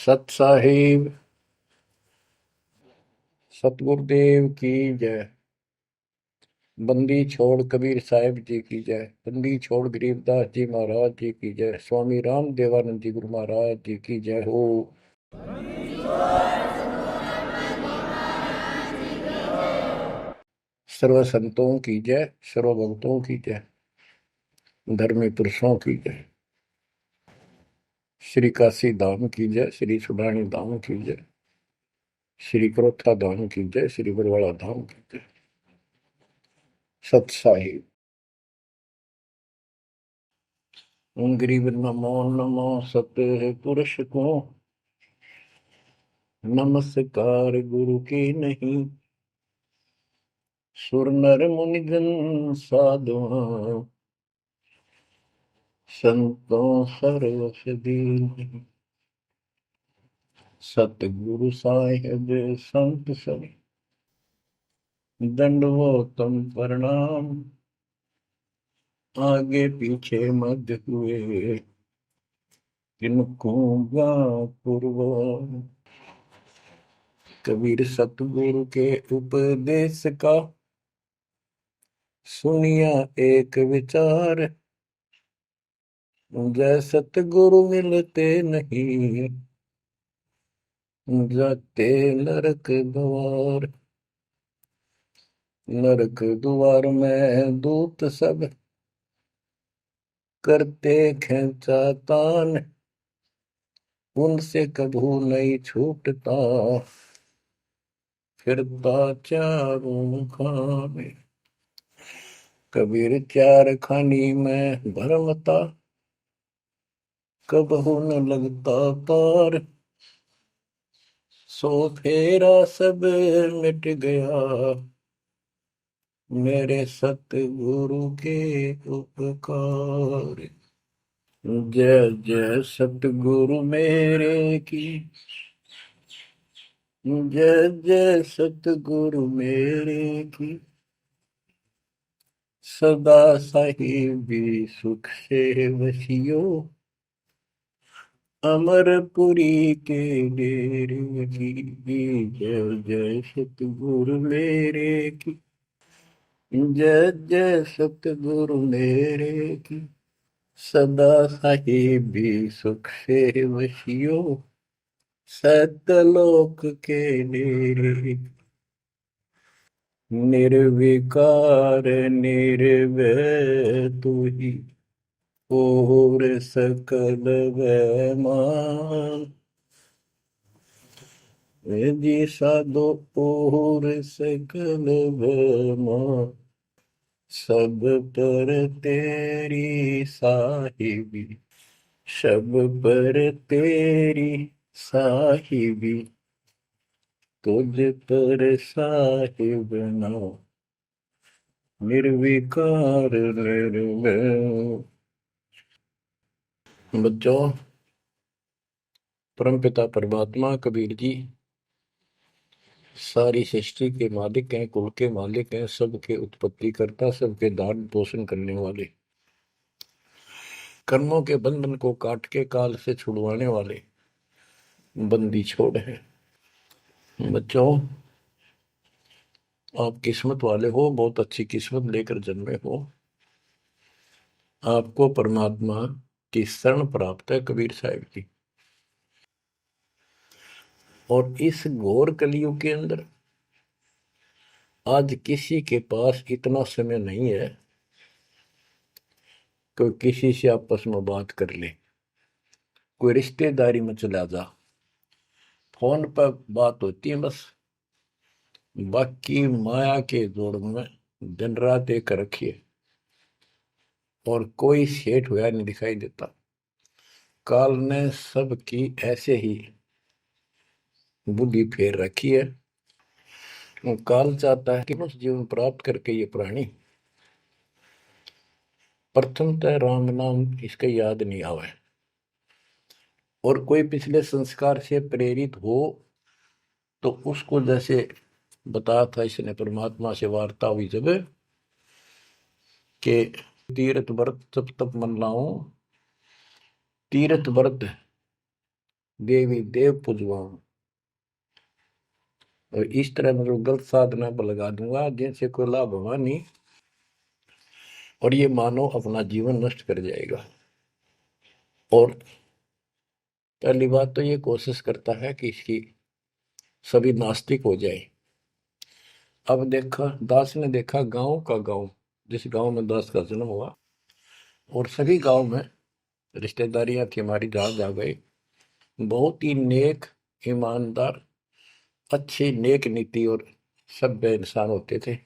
सत साहिब सतगुरुदेव की जय। बंदी छोड़ कबीर साहिब जी की जय। बंदी छोड़ गरीबदास जी महाराज जी की जय। स्वामी राम देवानंद जी गुरु महाराज जी की जय हो। सर्व संतों की जय, सर्व भक्तों की जय, धर्मी पुरुषों की जय। श्री काशी धाम की जय, श्री सुडानी धाम की जय, श्री क्रोथा धाम की जय, श्री बरवाड़ा धाम की जय। सत साहिब गरीब नमो नमो सत पुरुष को नमस्कार गुरु की नहीं। सुर नर मुनिजन साधुआ संतों सर्वस दीन। सतगुरु साहिब संत सब दंडवतम प्रणाम। आगे पीछे मध्य हुए किनको पूर्व। कबीर सतगुरु के उपदेश का सुनिया एक विचार। जय सतगुरु मिलते नहीं जाते नरक द्वार। नरक द्वार में दूत सब करते खेचातान। उनसे कभू नहीं छूटता फिरता चारों खाने। कबीर चार खानी में भरमता कबहू न लगता पार। सो फेरा सब मिट गया मेरे सतगुरु के उपकार। जय जय सतगुरु मेरे की जय जय सतगुरु मेरे की। सदा साहिबी सुख से वसियो अमरपुरी के डेरे की। जय जय सतगुरु मेरे की जय जय सतगुरु मेरे की। सदा साहिबी सुख से वसियो सतलोक के डेरे। निर्विकार निर्भय तू ही और सकल वैमान। जी साधो और सकल वैमान। सब पर तेरी साहिबी सब पर तेरी साहिबी। तुझ पर साहिब नाम निर्विकार निर्भय। बच्चों, परमपिता परमात्मा कबीर जी सारी सृष्टि के मालिक हैं, कुल के मालिक हैं, सबके उत्पत्ति करता, सबके दान पोषण करने वाले, कर्मों के बंधन को काट के काल से छुड़वाने वाले बंदी छोड़ है। बच्चों, आप किस्मत वाले हो, बहुत अच्छी किस्मत लेकर जन्मे हो। आपको परमात्मा की शरण प्राप्त है कबीर साहिब की। और इस घोर कलयुग के अंदर आज किसी के पास इतना समय नहीं है कि किसी से आपस में बात कर ले, कोई रिश्तेदारी में चला जा, फोन पर बात होती है बस। बाकी माया के जोड़ में दिन रात एक रखिए और कोई सेठ हुआ नहीं दिखाई देता। काल ने सबकी ऐसे ही बुद्धि फेर रखी है। काल चाहता है कि उस जीवन प्राप्त करके ये प्राणी प्रथमतः राम नाम इसका याद नहीं आवे और कोई पिछले संस्कार से प्रेरित हो तो उसको जैसे बताया था इसने परमात्मा से वार्ता हुई जब के तीर्थ व्रत तप तप मन लाऊं। तीर्थ व्रत देवी देव पूजवाऊं। और इस तरह मतलब गलत साधना पर लगा दूंगा जिनसे कोई लाभ होगा नहीं, और ये मानव अपना जीवन नष्ट कर जाएगा। और पहली बात तो ये कोशिश करता है कि इसकी सभी नास्तिक हो जाए। अब देखा, दास ने देखा गांव का गांव, जिस गांव में दास का जन्म हुआ, और सभी गांव में रिश्तेदारियां थी हमारी, जहां जा गए बहुत ही नेक, ईमानदार, अच्छे, नेक नीति और सभ्य इंसान होते थे,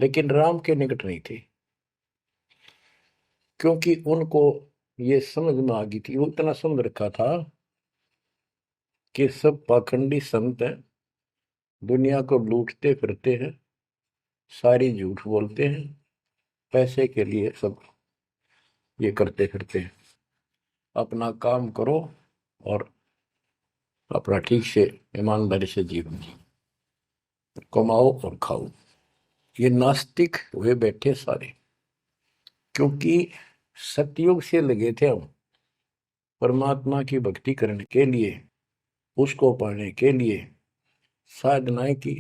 लेकिन राम के निकट नहीं थे, क्योंकि उनको ये समझ में आ गई थी, वो इतना समझ रखा था कि सब पाखंडी संत हैं, दुनिया को लूटते फिरते हैं, सारी झूठ बोलते हैं, पैसे के लिए सब ये करते फिरते हैं। अपना काम करो और अपना ठीक से ईमानदारी से जीवन कमाओ और खाओ। ये नास्तिक हुए बैठे सारे, क्योंकि सतयुग से लगे थे हम परमात्मा की भक्ति करने के लिए, उसको पाने के लिए साधनाएं की,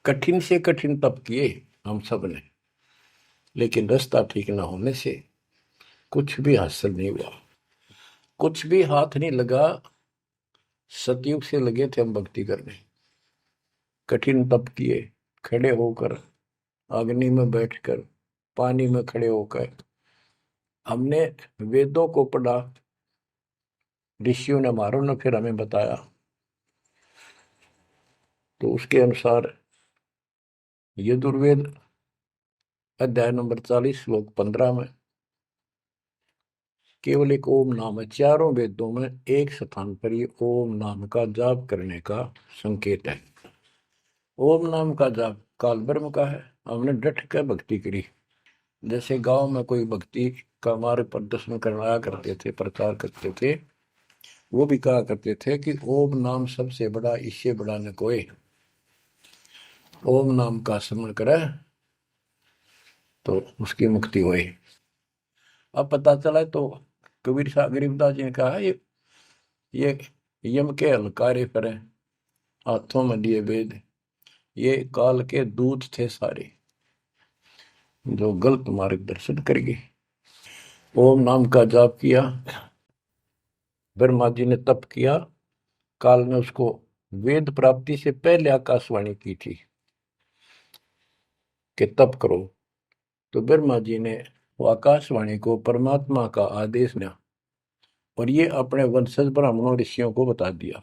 कठिन से कठिन तप किए हम सब ने, लेकिन रास्ता ठीक ना होने से कुछ भी हासिल नहीं हुआ, कुछ भी हाथ नहीं लगा। सतयुग से लगे थे हम भक्ति करने, कठिन तप किए, खड़े होकर, अग्नि में बैठकर, पानी में खड़े होकर, हमने वेदों को पढ़ा, ऋषियों ने हमारों ने फिर हमें बताया, तो उसके अनुसार यजुर्वेद अध्याय नंबर 40 श्लोक 15 में केवल एक ओम नाम है। चारों वेदों में एक स्थान पर ये ओम नाम का जाप करने का संकेत है। ओम नाम का जाप काल ब्रह्म का है। हमने डट कर भक्ति करी, जैसे गांव में कोई भक्ति का मार्ग प्रदर्शन करवाया करते थे, प्रचार करते थे, वो भी कहा करते थे कि ओम नाम सबसे बड़ा, इससे बड़ा न कोई, ओम नाम का स्मरण करे तो उसकी मुक्ति हुई। अब पता चला तो कबीर साहब गरीबदास जी ने कहा, ये यम के हलकारे करें, हाथों में लिए वेद, ये काल के दूत थे सारे, जो गलत मार्गदर्शन करेंगे। ओम नाम का जाप किया, ब्रह्मा जी ने तप किया, काल ने उसको वेद प्राप्ति से पहले आकाशवाणी की थी कि तप करो, तो ब्रह्मा जी ने वो आकाशवाणी को परमात्मा का आदेश दिया, और ये अपने वंशज ब्राह्मणों ऋषियों को बता दिया।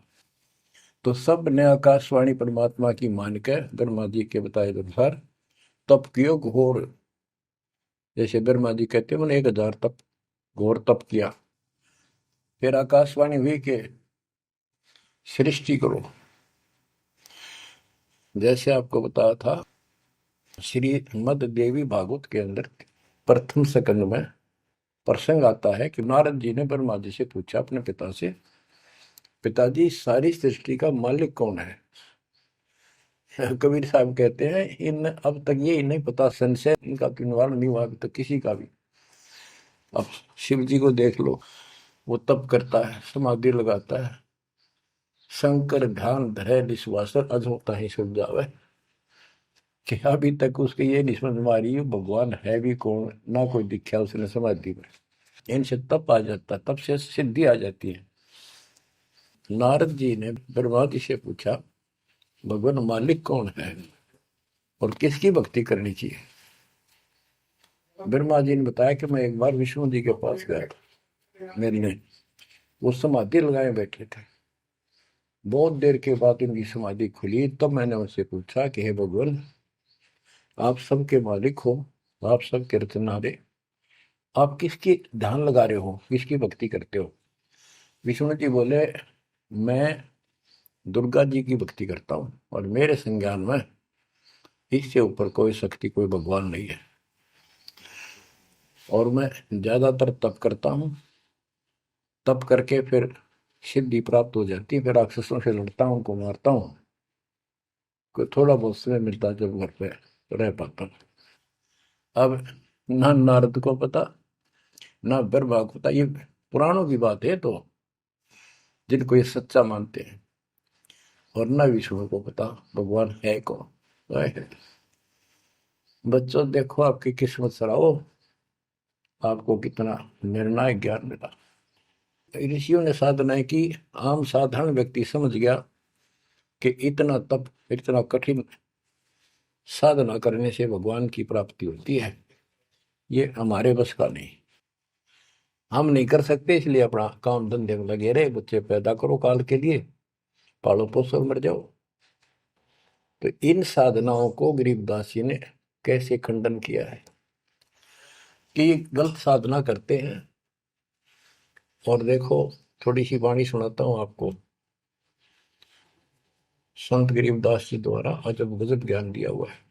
तो सब ने आकाशवाणी परमात्मा की मान के ब्रह्मा जी के बताए अनुसार तप कियो घोर, जैसे ब्रह्मा जी कहते हैं मैंने 1000 तप, घोर तप किया। फिर आकाशवाणी हुई कि सृष्टि करो, जैसे आपको बताया था श्रीमद देवी भागवत के अंदर प्रथम स्कंद में प्रसंग आता है कि नारद जी ने ब्रह्मा जी से पूछा अपने पिता से, पिताजी सारी सृष्टि का मालिक कौन है? कबीर साहब कहते हैं इन अब तक ये नहीं पता, संशय इनका निवारण नहीं हुआ अभी तक किसी का भी। अब शिव जी को देख लो, वो तप करता है, समाधि लगाता है, शंकर ध्यान धरे विश्वासर अधोता ही सुन जावे, कि अभी तक उसके ये नहीं समझ में आ रही भगवान है भी कौन, ना कोई दिखा उसने समाधि में। इनसे तप आ जाता, तप से सिद्धि आ जाती है। नारद जी ने ब्रह्मा जी से पूछा भगवान मालिक कौन है और किसकी भक्ति करनी चाहिए? ब्रह्मा जी ने बताया कि मैं एक बार विष्णु जी के पास गया था, मिलने, वो समाधि लगाए बैठे थे। बहुत देर के बाद उनकी समाधि खुली, तब मैंने उनसे पूछा कि हे भगवान, आप सबके मालिक हो, आप सबके रचनहारे, आप किसकी ध्यान लगा रहे हो, किसकी भक्ति करते हो? विष्णु जी बोले मैं दुर्गा जी की भक्ति करता हूँ, और मेरे संज्ञान में इससे ऊपर कोई शक्ति, कोई भगवान नहीं है, और मैं ज्यादातर तप करता हूँ, तप करके फिर सिद्धि प्राप्त हो जाती है, फिर राक्षसों से लड़ता हूँ, उनको मारता हूँ, कोई थोड़ा बहुत समय मिलता है जब घर पे रह पाता हूँ। अब ना नारद को पता, ना ब्रह्मा को पता, ये पुराणों की बात है। तो जिनको ये सच्चा मानते हैं, और न विष्णु को पता भगवान है कौन। बच्चों देखो आपकी किस्मत सराहो, आपको कितना निर्णायक ज्ञान मिला। ऋषियों ने साधनाएं की, आम साधारण व्यक्ति समझ गया कि इतना तप, इतना कठिन साधना करने से भगवान की प्राप्ति होती है, ये हमारे बस का नहीं, हम नहीं कर सकते, इसलिए अपना काम धंधे में लगे रहे, बच्चे पैदा करो काल के लिए, पालो पोसो मर जाओ। तो इन साधनाओं को गरीबदास जी ने कैसे खंडन किया है कि गलत साधना करते हैं। और देखो थोड़ी सी वाणी सुनाता हूं आपको, संत गरीबदास जी द्वारा अजब गजब ज्ञान दिया हुआ है।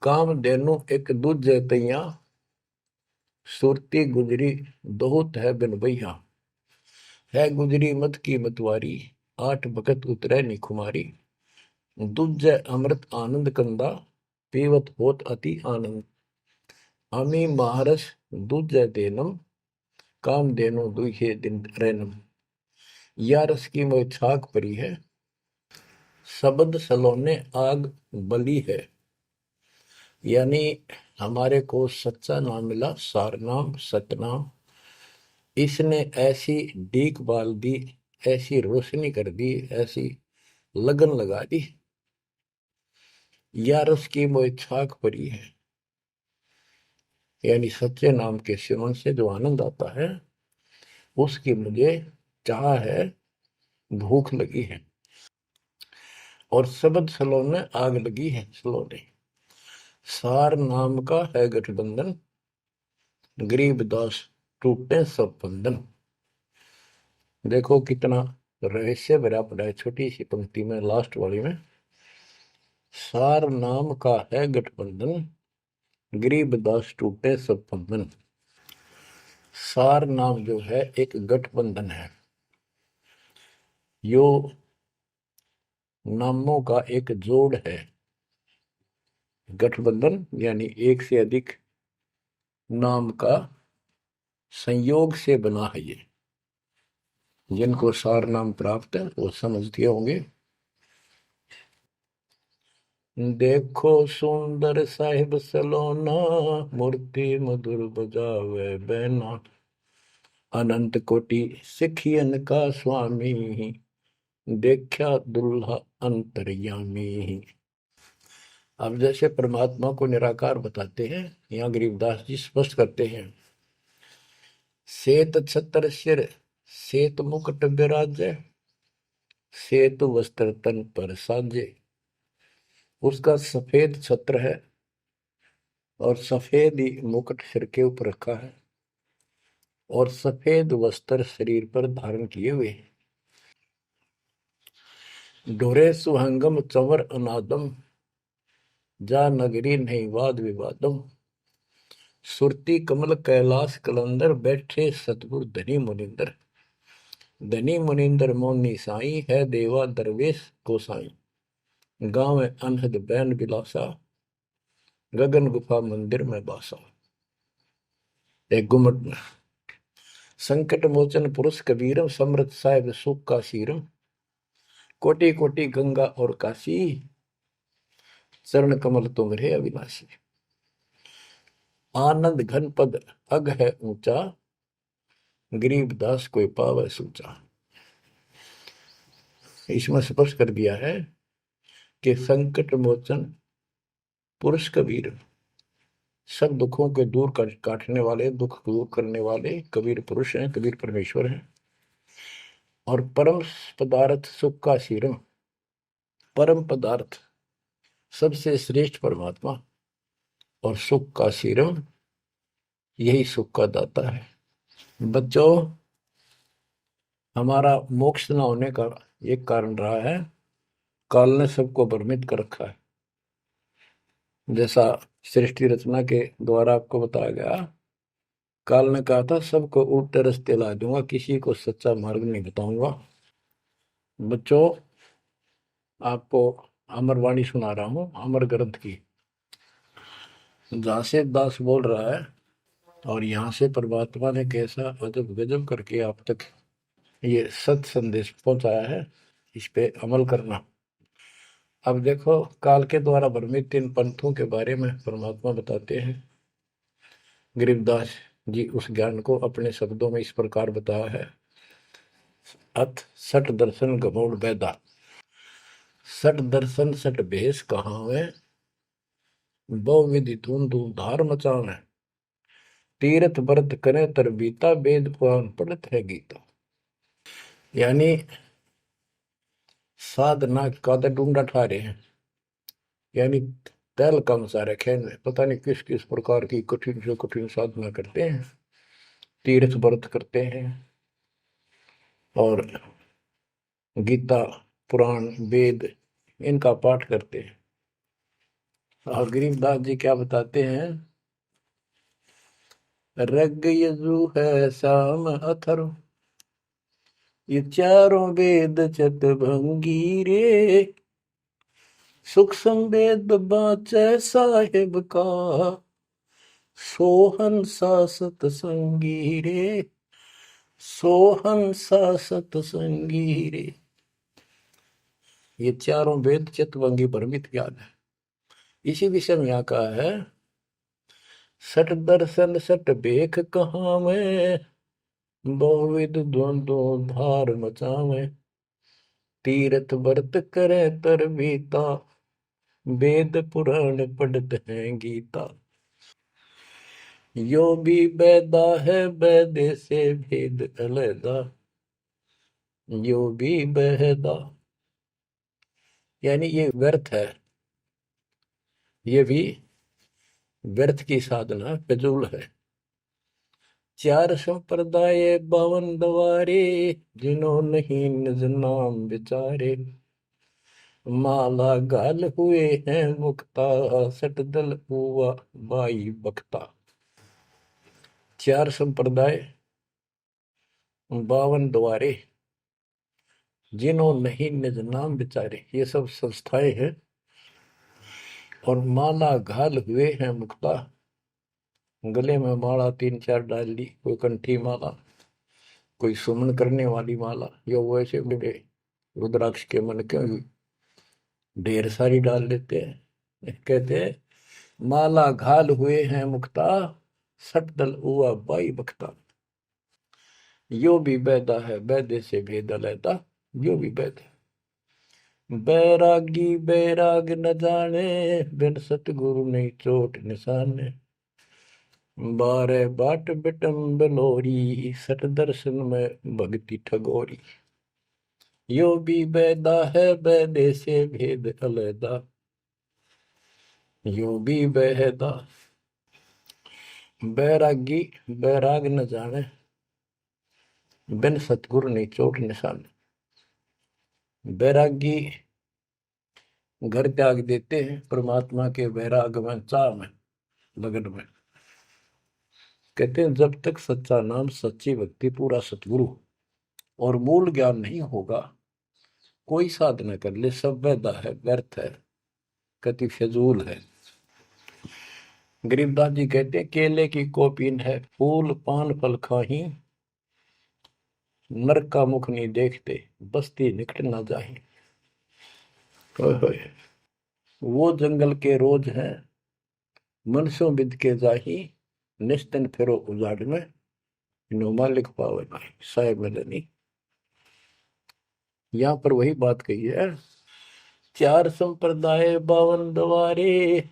काम देनु एक दूजे तैया, सुरती गुजरी दोहत है बिन भैया, है गुजरी मत की मतवारी, आठ भगत उतरे निखुमारी, दूजे अमृत आनंद कंदा, पीवत होत अति आनंद, अमी महारस दूजे देनम, काम देनो दुहे दिन रैनम, या रस की मोह छाक परी है, शब्द सलोने आग बली है। यानी हमारे को सच्चा नाम मिला, सार नाम सतनाम, इसने ऐसी डीक बाल दी, ऐसी रोशनी कर दी, ऐसी लगन लगा दी, या रस की मोह छाक परी है। यानी सच्चे नाम के सेवन से जो आनंद आता है उसकी मुझे चाह है, भूख लगी है। और शब्द सलोने आग लगी है, सलोने सार नाम का है गठबंधन, गरीबदास टूटे सब बंधन। देखो कितना रहस्य भरा पड़ा है छोटी सी पंक्ति में, लास्ट वाली में, सार नाम का है गठबंधन, गरीबदास टूटे सब बंधन। सार नाम जो है एक गठबंधन है, यो नामों का एक जोड़ है। गठबंधन यानी एक से अधिक नाम का संयोग से बना है ये। जिनको सार नाम प्राप्त है वो समझते होंगे। देखो सुंदर साहिब सलोना, मूर्ति मधुर बजावे बैना, अनंत कोटि सिखियन का स्वामी, देखा दुल्हा अंतर्यामी। अब जैसे परमात्मा को निराकार बताते हैं, यहाँ गरीबदास जी स्पष्ट करते हैं, श्वेत छत्र सिर श्वेत मुकुट विराजे, श्वेत वस्त्र तन पर साजे। उसका सफेद छत्र है और सफेद ही मुकुट सिर के ऊपर रखा है और सफेद वस्त्र शरीर पर धारण किए हुए। ढोरे सुहंगम चंवर अनादम, जा नगरी नहीं वाद विवादम, सुरती कमल कैलाश कलंदर, बैठे सतगुरु धनी मुनिंदर। धनी मुनिंदर मोनी साई, है देवा दरवेश गोसाई, गांव अनहद बैन बिलासा, गगन गुफा मंदिर में बासा। एक गुमट में संकट मोचन पुरुष कबीरम, समृत साहिब सुख का शीरम, कोटि कोटि गंगा और काशी, चरण कमल तुम्हारे अविनाशी। आनंद घन पद अग है ऊंचा, गरीबदास कोई पावे सूचा। इसमें स्पष्ट कर दिया है कि संकट मोचन पुरुष कबीर, सब दुखों के दूर काटने वाले, दुख दूर करने वाले कबीर पुरुष हैं, कबीर परमेश्वर हैं। और परम पदार्थ सुख का शीरम, परम पदार्थ सबसे श्रेष्ठ परमात्मा, और सुख का शीरम यही सुख का दाता है। बच्चों हमारा मोक्ष न होने का एक कारण रहा है, काल ने सबको भ्रमित कर रखा है। जैसा सृष्टि रचना के द्वारा आपको बताया गया, काल ने कहा था सबको उल्टे रास्ते ला दूंगा, किसी को सच्चा मार्ग नहीं बताऊंगा। बच्चों आपको अमरवाणी सुना रहा हूं, अमर ग्रंथ की, जहां से दास बोल रहा है और यहाँ से परमात्मा ने कैसा अजब गजब करके आप तक ये सत संदेश पहुंचाया है, इस पे अमल करना। अब देखो, काल के द्वारा भ्रमित इन पंथों के बारे में परमात्मा बताते हैं। गरीबदास जी उस ज्ञान को अपने शब्दों में इस प्रकार बताया है। अथ सठ दर्शन गमोड़ बैदा, सठ दर्शन सठ भेष कहावे, बहुविधि धूम धूम धार मचावे, तीर्थ व्रत करे तर बीता, वेद पुराण पढ़त है गीता। यानी साधना का तो ढूंढा ठा रहे हैं, यानी तैल का मचा रखे हैं, पता नहीं किस किस प्रकार की कठिन से कठिन साधना करते हैं, तीर्थ व्रत करते हैं और गीता पुराण वेद इनका पाठ करते हैं। और गरीबदास जी क्या बताते हैं, रग यजु है श्याम अथर्व, ये चारों वेद चतभंगी रे, सुख संवेद बाचै साहेब का, सोहन सा सतसंगी रे, सोहन सा सतसंगी रे। ये चारों वेद चितवंगी भ्रमित ज्ञान है। इसी विषय में यहाँ कहा है, सठ दर्शन सठ बेख कहाँ में, बहुविध द्वंद्व धार मचावे, तीर्थ व्रत करे तर बीता, वेद पुराण पढ़त है गीता। यो भी बैदा है बैदे से भेद अलैदा, यो भी बहदा, यानी ये व्यर्थ है, ये भी व्यर्थ की साधना फिजूल है। चार संप्रदाय बावन द्वारे, जिन्हों नहीं निज नाम विचारे, माला गाल हुए हैं मुक्ता, सट दल हुआ बाई बख्ता। चार संप्रदाय, 52 द्वारे, जिन्हों नहीं निज नाम विचारे, ये सब संस्थाएं हैं। और माला घाल हुए हैं मुक्ता, गले में माला 3-4 डाल ली, कोई कंठी माला, कोई सुमन करने वाली माला, या वैसे बड़े रुद्राक्ष के मन के ढेर सारी डाल लेते हैं। कहते हैं माला घाल हुए हैं मुक्ता, सट दल हुआ बाई बख्ता। यो भी बैदा है बैदे से भेद अलैदा, यो भी बैद है। बैरागी बैराग न जाने, बिन सतगुरु नहीं चोट निशाने, बारे बाट बिटम बलोरी, सट दर्शन में भक्ति ठगोरी। यो भी बैदा है बैदे से भेद अलैदा, यो भी बेहदा। बैरागी बैराग न जाने, बिन सतगुरु नहीं चोट निशान। बैरागी घर त्याग देते हैं परमात्मा के वैराग में, चाह में, लगन में। कहते हैं जब तक सच्चा नाम सच्ची भक्ति पूरा सतगुरु और मूल ज्ञान नहीं होगा, कोई साधना कर ले सब वैदा है, व्यर्थ है, कति फिजूल है। गरीबदास जी कहते हैं केले की कोपीन है, फूल पान फल खाही, नरक का मुख नहीं देखते, बस्ती निकट ना जाही। वो जंगल के रोज हैं, मनसों बिद के जाही, निस्तन फिरो उजाड़ में, नो मालिक पावे नहीं साहेब मदनी। यहाँ पर वही बात कही है, चार संप्रदाय 52 द्वारे,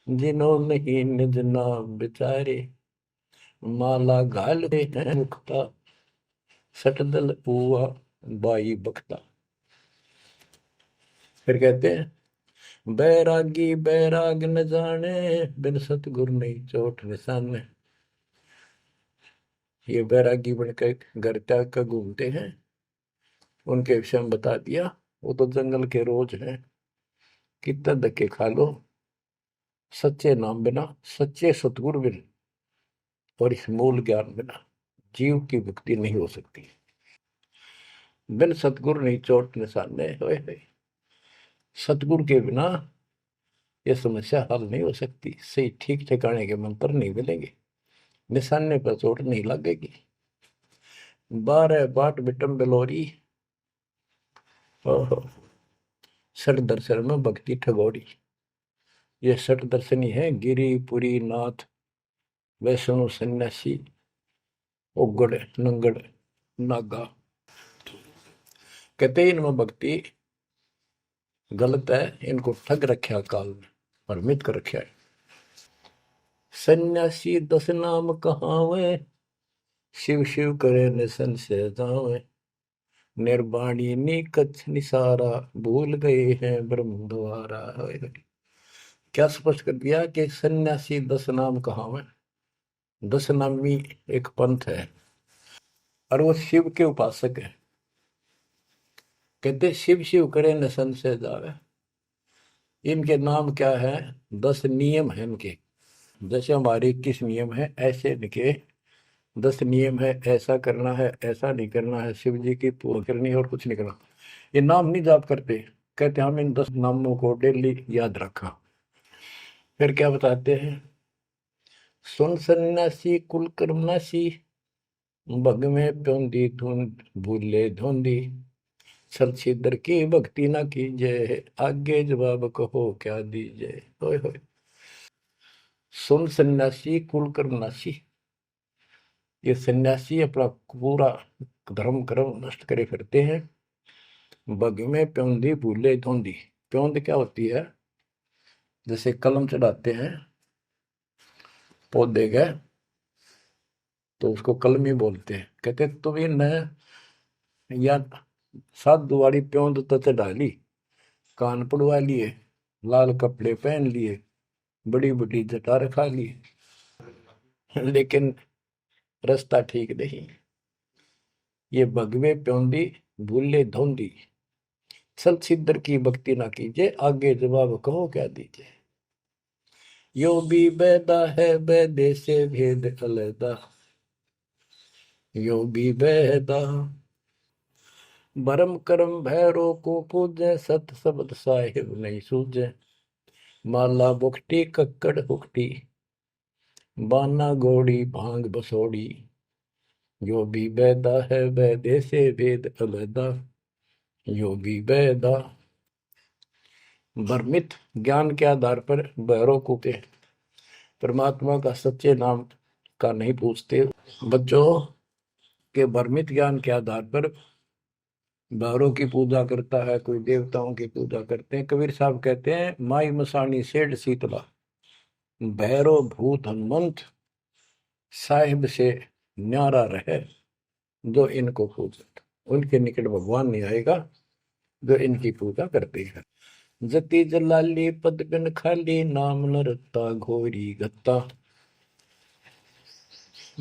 जिन्हों नहीं निज नाम विचारे, माला घाल हैं मुक्ता, सटदल हुआ बाई बख्ता। फिर कहते हैं बैरागी बैराग न जाने, बिन सतगुरु नहीं चोट निशाने। ये बैरागी बनकर घर त्याग कर घूमते हैं, उनके विषय में बता दिया, वो तो जंगल के रोज हैं, कितना धक्के खा लो, सच्चे नाम बिना, सच्चे सतगुरु बिना और इस मूल ज्ञान बिना जीव की मुक्ति नहीं हो सकती। बिन सतगुरु नहीं चोट निशाने, होए सतगुरु के बिना ये समस्या हल नहीं हो सकती। सही ठीक ठिकाने के मंत्र नहीं मिलेंगे, निशाने पर चोट नहीं लगेगी। 12 बाट बिटम बिलोरी। ओहो। षट दर्शन में भक्ति ठगोरी। ये षट दर्शनी है, गिरी पुरी नाथ वैष्णो सन्यासी उगड़ नंगड़ नागा। कहते हैं इनमें भक्ति गलत है, इनको ठग रखा काल में, भ्रमित कर रखा है। सन्यासी 10 नाम कहावे, शिव शिव करे न संशय जावे। निर्वाणी निकच निसारा, भूल गए हैं ब्रह्म द्वारा। क्या स्पष्ट कर दिया कि सन्यासी 10 नाम कहावे। 10 नामी एक पंथ है और वो शिव के उपासक है। कहते शिव शिव करे न संशय जावे। इनके नाम क्या है? 10 नियम है इनके। जैसे हमारे 21 नियम है, ऐसे इनके 10 नियम है। ऐसा करना है, ऐसा नहीं करना है, शिव जी की पूजा करनी है और कुछ नहीं करना। ये नाम नहीं जाप करते। कहते हम इन 10 नामों को डेली याद रखा। फिर क्या बताते हैं? सुन सन्यासी कुल कर्मनाशी, भग में प्योंदी धुंध भूले धुंधी। छल छिद्र की भक्ति ना कीजिए, आगे जवाब कहो क्या दीजिए। होय होय। सुन सन्यासी कुल कर्मनाशी, ये सन्यासी अपना पूरा धर्म कर्म नष्ट करे फिरते हैं। बग में प्योंदी भूले धुंधी। प्योंद क्या होती है? जैसे कलम चढ़ाते हैं पौधे का, तो उसको कलमी बोलते हैं। कहते तुम ये न या सात दुआरी प्योंद तो चढ़ा ली, कान पड़वा लिए, लाल कपड़े पहन लिए, बड़ी बड़ी जटा रखा ली, लेकिन रास्ता ठीक नहीं। ये भगवे प्योंदी भूले धोंदी, छल छिद्र की भक्ति ना कीजिए, आगे जवाब कहो क्या दीजिए। यो भी बैदा है बैदे से भेद अलैदा, यो भी बैदा। भरम करम भैरो को पूजे, सत शब्द साहिब नहीं सूझे। माला बुखटी कक्कड़ हुकटी, बाना घोड़ी भांग बसोड़ी। यो भी बैदा है बैदे से भेद अलैदा, यो भी बैदा। भ्रमित ज्ञान के आधार पर भैरव को के परमात्मा का सच्चे नाम का नहीं पूछते। बच्चों के भ्रमित ज्ञान के आधार पर भैरव की पूजा करता है, कोई देवताओं की पूजा करते हैं। कबीर साहब कहते हैं माई मसानी सेठ शीतला, भैरव भूत हनुमंत साहिब से न्यारा रहे जो इनको पूजत। उनके निकट भगवान नहीं आएगा जो इनकी पूजा करते हैं। जति जलाली पद बिन खाली, नाम न रत्ता घोरी गत्ता।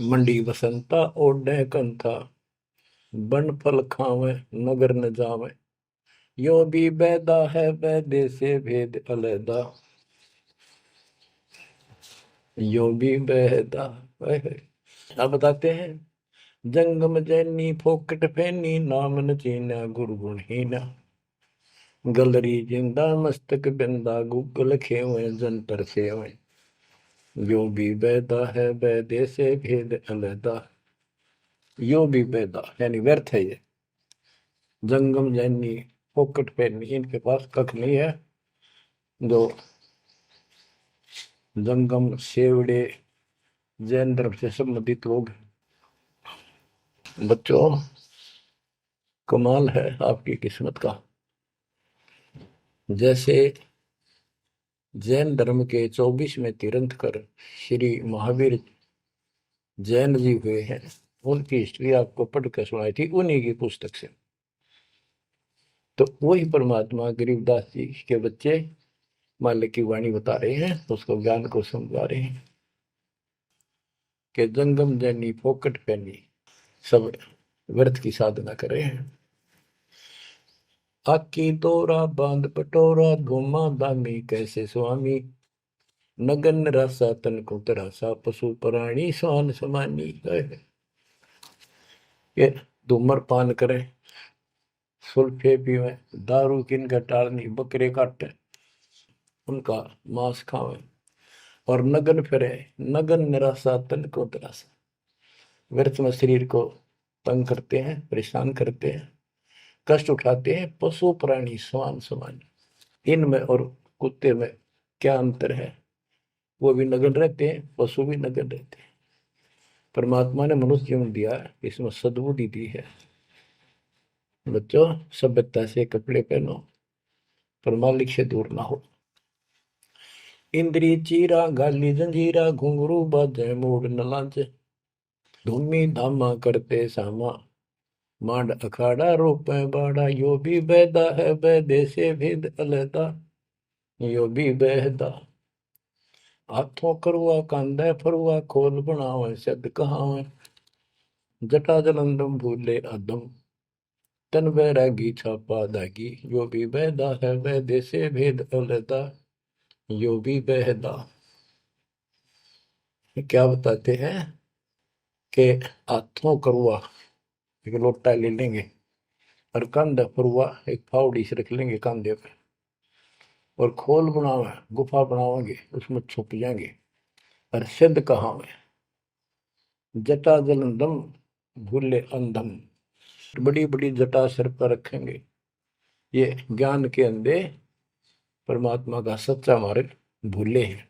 मंडी बसंता ओढ़े कंथा, बन फल खावे नगर न जावे। यो भी बैदा है बैदे से भेद अलैदा, यो भी बैदा। अब बताते हैं जंगम जैनी फोकट फैनी, नाम न चीना गुरु गुणहीना। गलरी जिंदा मस्तक बिंदा, गूगल खेवे जंतर सेवे। यो भी बैदा है बैदे से भेद अलैदा, यो भी बैदा यानी व्यर्थ है ये। जंगम जैनी फोकट फैनी, इनके पास कख नहीं है। जो जंगम सेवड़े जैन धर्म से संबंधित लोग। बच्चों कमाल है आपकी किस्मत का। जैसे जैन धर्म के 24वें तीर्थंकर श्री महावीर जैन जी हुए हैं, उनकी हिस्ट्री आपको पढ़कर सुनाई थी उन्हीं की पुस्तक से। तो वही परमात्मा गरीबदास जी के बच्चे मालिक की वाणी बता रहे हैं, उसको ज्ञान को समझा रहे हैं कि जंगम जैनी फोकट पैनी, सब व्यर्थ की साधना कर रहे हैं। आकी तोरा बांध पटोरा, घुमा दामी कैसे स्वामी। नगन रासा तन को तरासा, पशु प्राणी स्वान समानी। ये धूम्रपान करें, सुल्फे पीवे, दारू किन घटाड़नी, बकरे काटे उनका मांस खावे, और नगन फिरे। नगन निराशा तन को तरासा, व्यर्थ में शरीर को तंग करते हैं, परेशान करते हैं, कष्ट उठाते हैं। पशु प्राणी समान समान, इनमें और कुत्ते में क्या अंतर है? वो भी नग्न रहते हैं, पशु भी नग्न रहते हैं। परमात्मा ने मनुष्य जीवन दिया, इसमें सद्बुद्धि दी है। बच्चों, सभ्यता से कपड़े पहनो, पर मालिक से दूर ना हो। इंद्री चीरा गाली जंजीरा, घुंघरू बाजे मूड न लाजे, धूमी धामा करते सामा, मांड अखाड़ा रोपे बाड़ा, यो भी बैदा है बैदे से भेद अलहदा, यो भी बहदा। हाथों करुआ कांदा फरुआ, खोल बनावे सद कहावे, जटा जलंदम भूले अदम, तन बैरागी छापा दागी, यो भी बहदा है बैदे से भेद अलहदा, यो भी बहदा। क्या बताते हैं कि हाथों करुआ एक लोटा ले लेंगे, और कंधा फरुआ एक फावड़ी से रख लेंगे कंधे पे, और खोल बनावे गुफा बनावेंगे, उसमें छुप जाएंगे। और सिद्ध कहावे, जटा जलंदम भूले अंधम, बड़ी बड़ी जटा सिर पर रखेंगे। ये ज्ञान के अंधे परमात्मा का सच्चा मार्ग भूले हैं।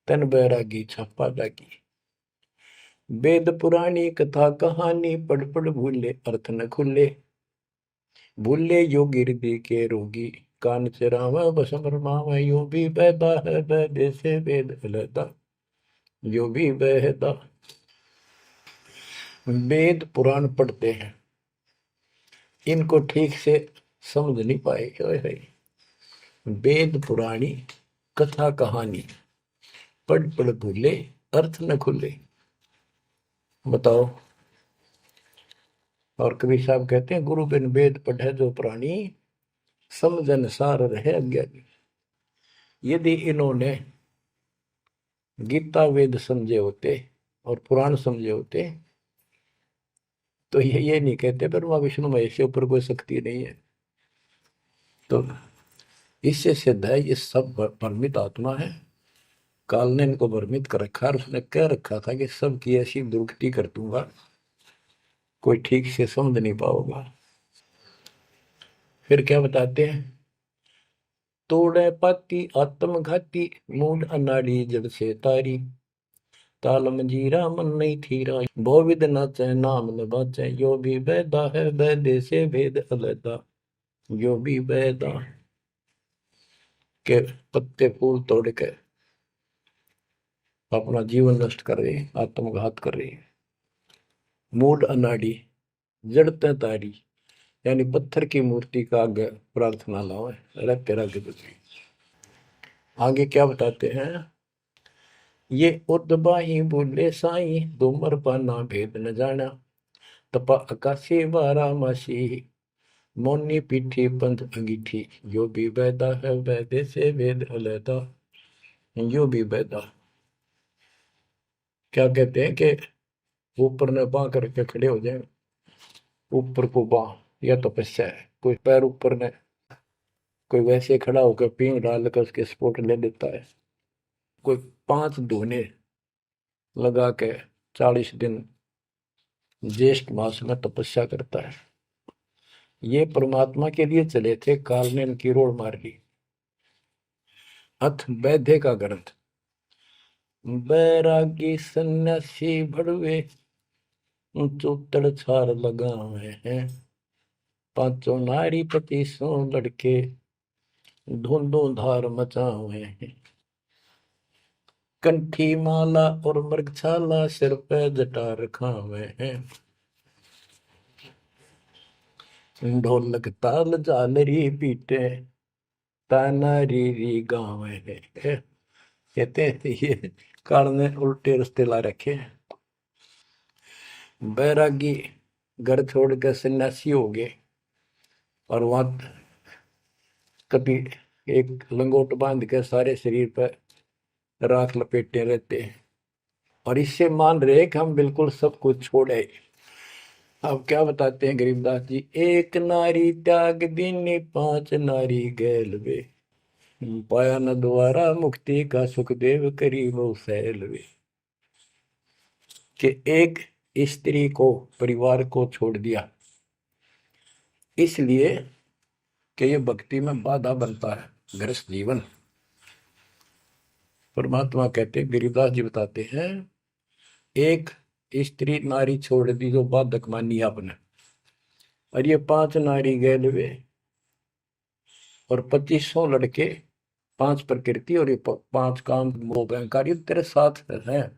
तन बैरागी छापा दागी, वेद पुरानी कथा कहानी, पढ़ पढ़ भूले अर्थ न खुले, भूले योगी हृदय के रोगी, कान चरावा बस भरमावा, यो भी बैदा है बैदे से वेद अलहदा, यो भी बहदा। वेद पुराण पढ़ते हैं, इनको ठीक से समझ नहीं पाए। वेद पुराणी कथा कहानी, पढ़ पढ़ भूले अर्थ न खुले। बताओ। और कबीर साहब कहते हैं, गुरु बिन वेद पढ़े जो प्राणी, समझन सार रहे अज्ञानी। यदि इन्होंने गीता वेद समझे होते और पुराण समझे होते, तो ये नहीं कहते ब्रह्मा विष्णु महेश के ऊपर कोई शक्ति नहीं है। तो इससे सिद्ध है ये सब भ्रमित आत्मा है। काल ने इनको भ्रमित कर रखा, और उसने कह रखा था कि सबकी ऐसी दुर्गति कर दूंगा, कोई ठीक से समझ नहीं पाओगा। फिर क्या बताते हैं, तोड़े पाती आत्मघाती, मूड अनाड़ी जड़ से तारी, ताल मंजीरा मन नहीं थीरा, बहुविध नाचे नाम न बाचे, यो भी बैदा है बैदे से भेद अलहदा, यो भी बैदा। के पत्ते फूल तोड़ के अपना जीवन नष्ट कर रहे, आत्मघात कर रहे। मूड अनाड़ी जड़ते तारी, यानी पत्थर की मूर्ति का आगे प्रार्थना लाओ, रख रख बची। आगे क्या बताते हैं, ये उर्दबाही बोले साई, दोमर पाना भेद न जाना, तपा आकाशी बारा मासी, मोनी पीठी पंथ अंगीठी, यो भी बैदा है बैदे से वेद अलहदा, यो भी बैदा। क्या कहते हैं कि ऊपर ने बां करके खड़े हो जाए, ऊपर को बां, यह तपस्या है। कोई पैर ऊपर ने, कोई वैसे खड़ा होकर पींग डाल कर उसके स्पोर्ट ले लेता है, कोई 5 धोने लगा के 40 दिन ज्येष्ठ मास में तपस्या करता है। ये परमात्मा के लिए चले थे, काल ने इनकी रोड मार ली। अथ वैद्य का ग्रंथ, बैरागी सन्यासी भड़वे, चौतड़ छार लगावे हैं, पांचों नारी पति सो लड़के, धुंधो धार मचावे हैं, कंठी माला और मृगछाला, सिर पे जटा रखावे हैं, ढोलक ताल झालरी पीटे, ताना री गावे हैं। कहते हैं ये काल ने उल्टे रास्ते ला रखे। बैरागी घर छोड़ कर सन्यासी हो गए, और वहां कभी एक लंगोट बांध के सारे शरीर पर राख लपेटे रहते हैं, और इससे मान रहे कि हम बिल्कुल सब कुछ छोड़े। अब क्या बताते हैं गरीबदास जी, एक नारी त्याग दीनी, 5 नारी गैल वे, पाया न द्वारा मुक्ति का, सुखदेव करी वो सैल वे। कि एक स्त्री को, परिवार को छोड़ दिया, इसलिए कि ये भक्ति में बाधा बनता है गृहस्थ जीवन। परमात्मा कहते, गिरिदास जी बताते हैं, एक स्त्री नारी छोड़ दी जो बाधक मानी आपने, और ये 5 नारी गैलवे और 2500 लड़के, 5 प्रकृति और ये 5 काम वो अहंकार, ये तेरे साथ है।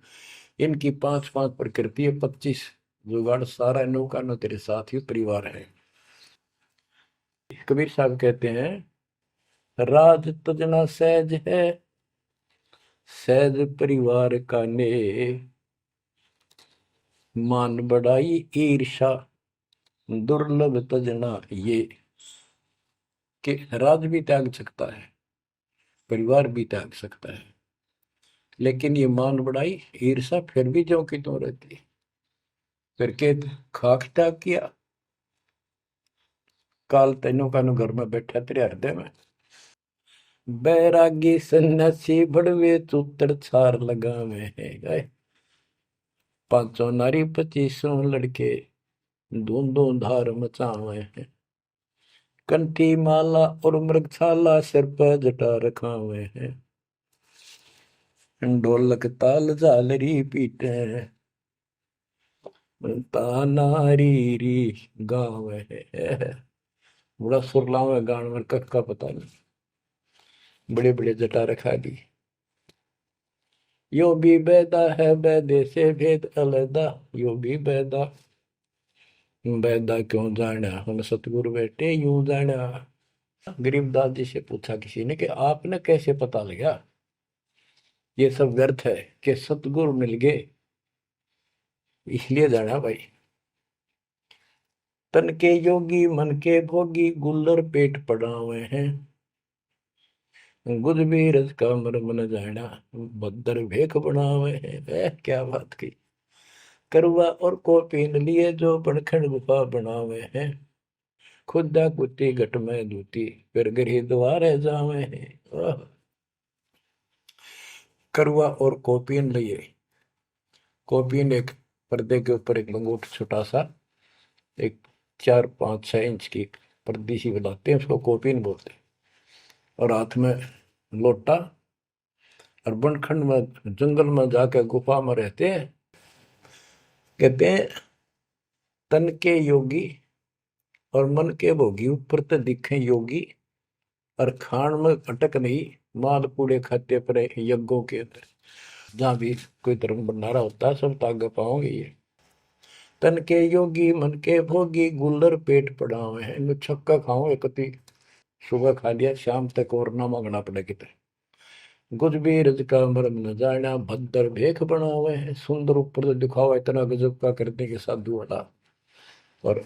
इनकी 5-5 प्रकृति है, 25 जुगाड़, सारा नौका न तेरे साथ ही परिवार है। कबीर साहब कहते हैं, राज तजना सहज है, सहज परिवार का ने, मान बढ़ाई ईर्षा दुर्लभ तजना ये। कि राज भी त्याग सकता है, परिवार भी त्याग सकता है, लेकिन ये मान बढ़ाई ईर्षा फिर भी जो की तो रहती। करके खाक त्याग किया, काल तेनों का घर में बैठा तेरे हृदय में। बैरागी सन्यासी बड़वे चूतर छार लगावे है गए, 500 नारी 2500 लड़के, धूम धार मचावे हैं। कंठी माला और मृगशाला सिर पर जटा रखावे हैं, ढोलक ताल झालरी पीटे, तानारी री गाँव है। बड़ा सुरलाव है गान में, कख का पता नहीं, बड़े बड़े जटा रखा दी। यो भी बैदा है बैदे से भेद अलदा, यो भी बैदा, बैदा क्यों जाना हम सतगुरु बैठे यूं जाना। गरीबदास जी से पूछा किसी ने कि आपने कैसे पता लगा ये सब व्यर्थ है, कि सतगुरु मिल गए इसलिए जाना भाई। तन के योगी मन के भोगी, गुल्लर पेट पड़ावे हैं, गुज भी रज का मर्म न जाना, भद्र भेख बनावे हैं। क्या बात की। करवा और को पीन लिए जो बनखंड गुफा बनावे हैं, खुदा कुत्ती घट में दूती, फिर गृह द्वार जावे हैं। करवा और कोपीन लिए, कोपीन एक पर्दे के ऊपर एक लंगोट छोटा सा, एक 4-5-6 इंच की पर्दी सी बनाते हैं, उसको कोपीन बोलते हैं। और हाथ में लोटा, और बनखंड में जंगल में जाकर गुफा में रहते हैं। कहते हैं तन के योगी और मन के भोगी, ऊपर तो दिखे योगी, और खान में अटक नहीं, माल पूड़े खाते पर यज्ञों के अंदर जहां भी कोई धर्म भंडारा होता है सब तागे पाओगे ये। तन के योगी मन के भोगी, गुल्लर पेट पड़ावे हैं, इनको छक्का खाओ एक सुबह खा लिया शाम तक और ना मांगना पड़े कितने। गुज भी रज का मर्म न जाना, भद्र भेख बनावे हैं, सुंदर ऊपर से दिखावा इतना गजब का करने के साधु वाला, और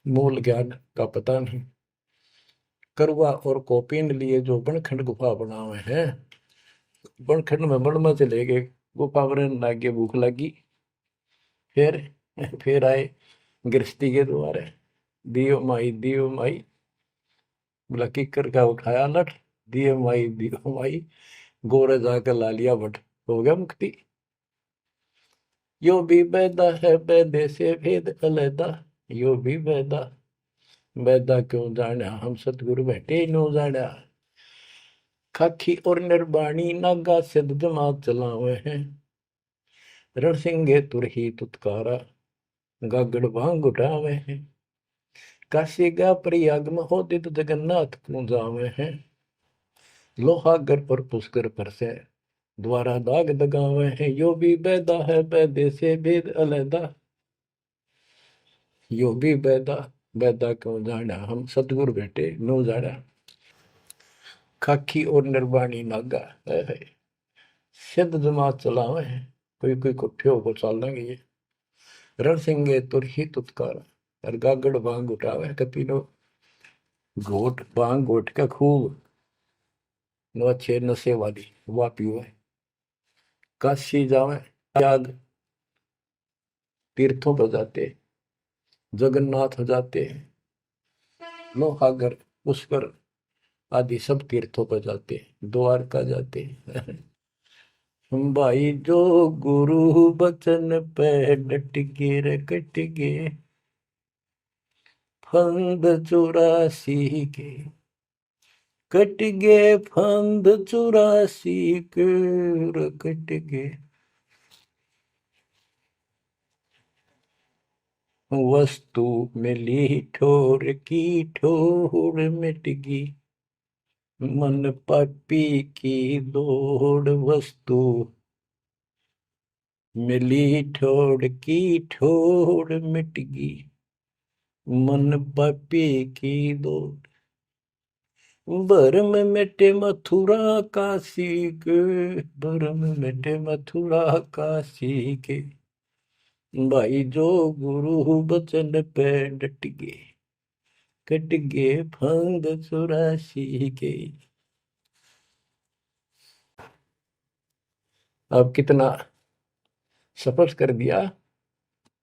मूल ज्ञान का पता नहीं। करवा और कोपीन लिए जो बनखंड गुफा बनावे हैं, बनखंड में बन में चले गए, गुफा बनने लागे, भूख लगी, फिर फिर आए गृहस्थी के द्वारे, दियो माई, बोला किकर का उठाया लठ, दियो माई, गोरे जाकर ला लिया भट, हो गया मुक्ति। यो भी बैदा है बैदे से भेद अलैदा, यो भी बैदा, बैदा क्यों जाना हम सतगुरु बैठे नो जाना। खाखी और निर्बाणी नागा सिद्ध जमात चलावे हैं, रणसिंगे तुरही तुतकारा, गागड़ भांग उठावे हैं। काशी गा प्रयाग में होदित जगन्नाथ क्यों जावे हैं, लोहागर पर पुष्कर पर से द्वारा दाग दगावे हैं। यो भी बैदा है बैदे से भेद अलैदा, यो भी बैदा, बैदा क्यों जाना हम सतगुरु बैठे नो जाना। खाकी और निर्वाणी नागा है, सिद्ध जमात चलावे हैं, कोई कोई कुठ्ठियों को चाल लेंगे ये। रण सिंगे तुरही तुतकार, और गागड़ भांग उठावे कपीनो, घोट भांग घोट का खूब नो अच्छे नशे वाली वा पीवे। काशी जावे, त्याग तीर्थों पर जाते, जगन्नाथ हो जाते, लोहागर पुष्कर आदि सब तीर्थों पर जाते, द्वारका जाते। भाई जो गुरु बचन पे डट के रे कट गए फंद 84 के, कट गए फंद 84 के रे कट गए। वस्तु मिली ठोर की ठोर मिट गई, मन पापी की दौड़। वस्तु मिली ठोर की ठोर मिट गई, मन पापी की दौड़। भरम मिटे मथुरा काशी के, भरम मिटे मथुरा काशी के। भाई जो गुरु बचन पे डट गए, कट गए फंद 84 के। अब कितना सफर कर दिया,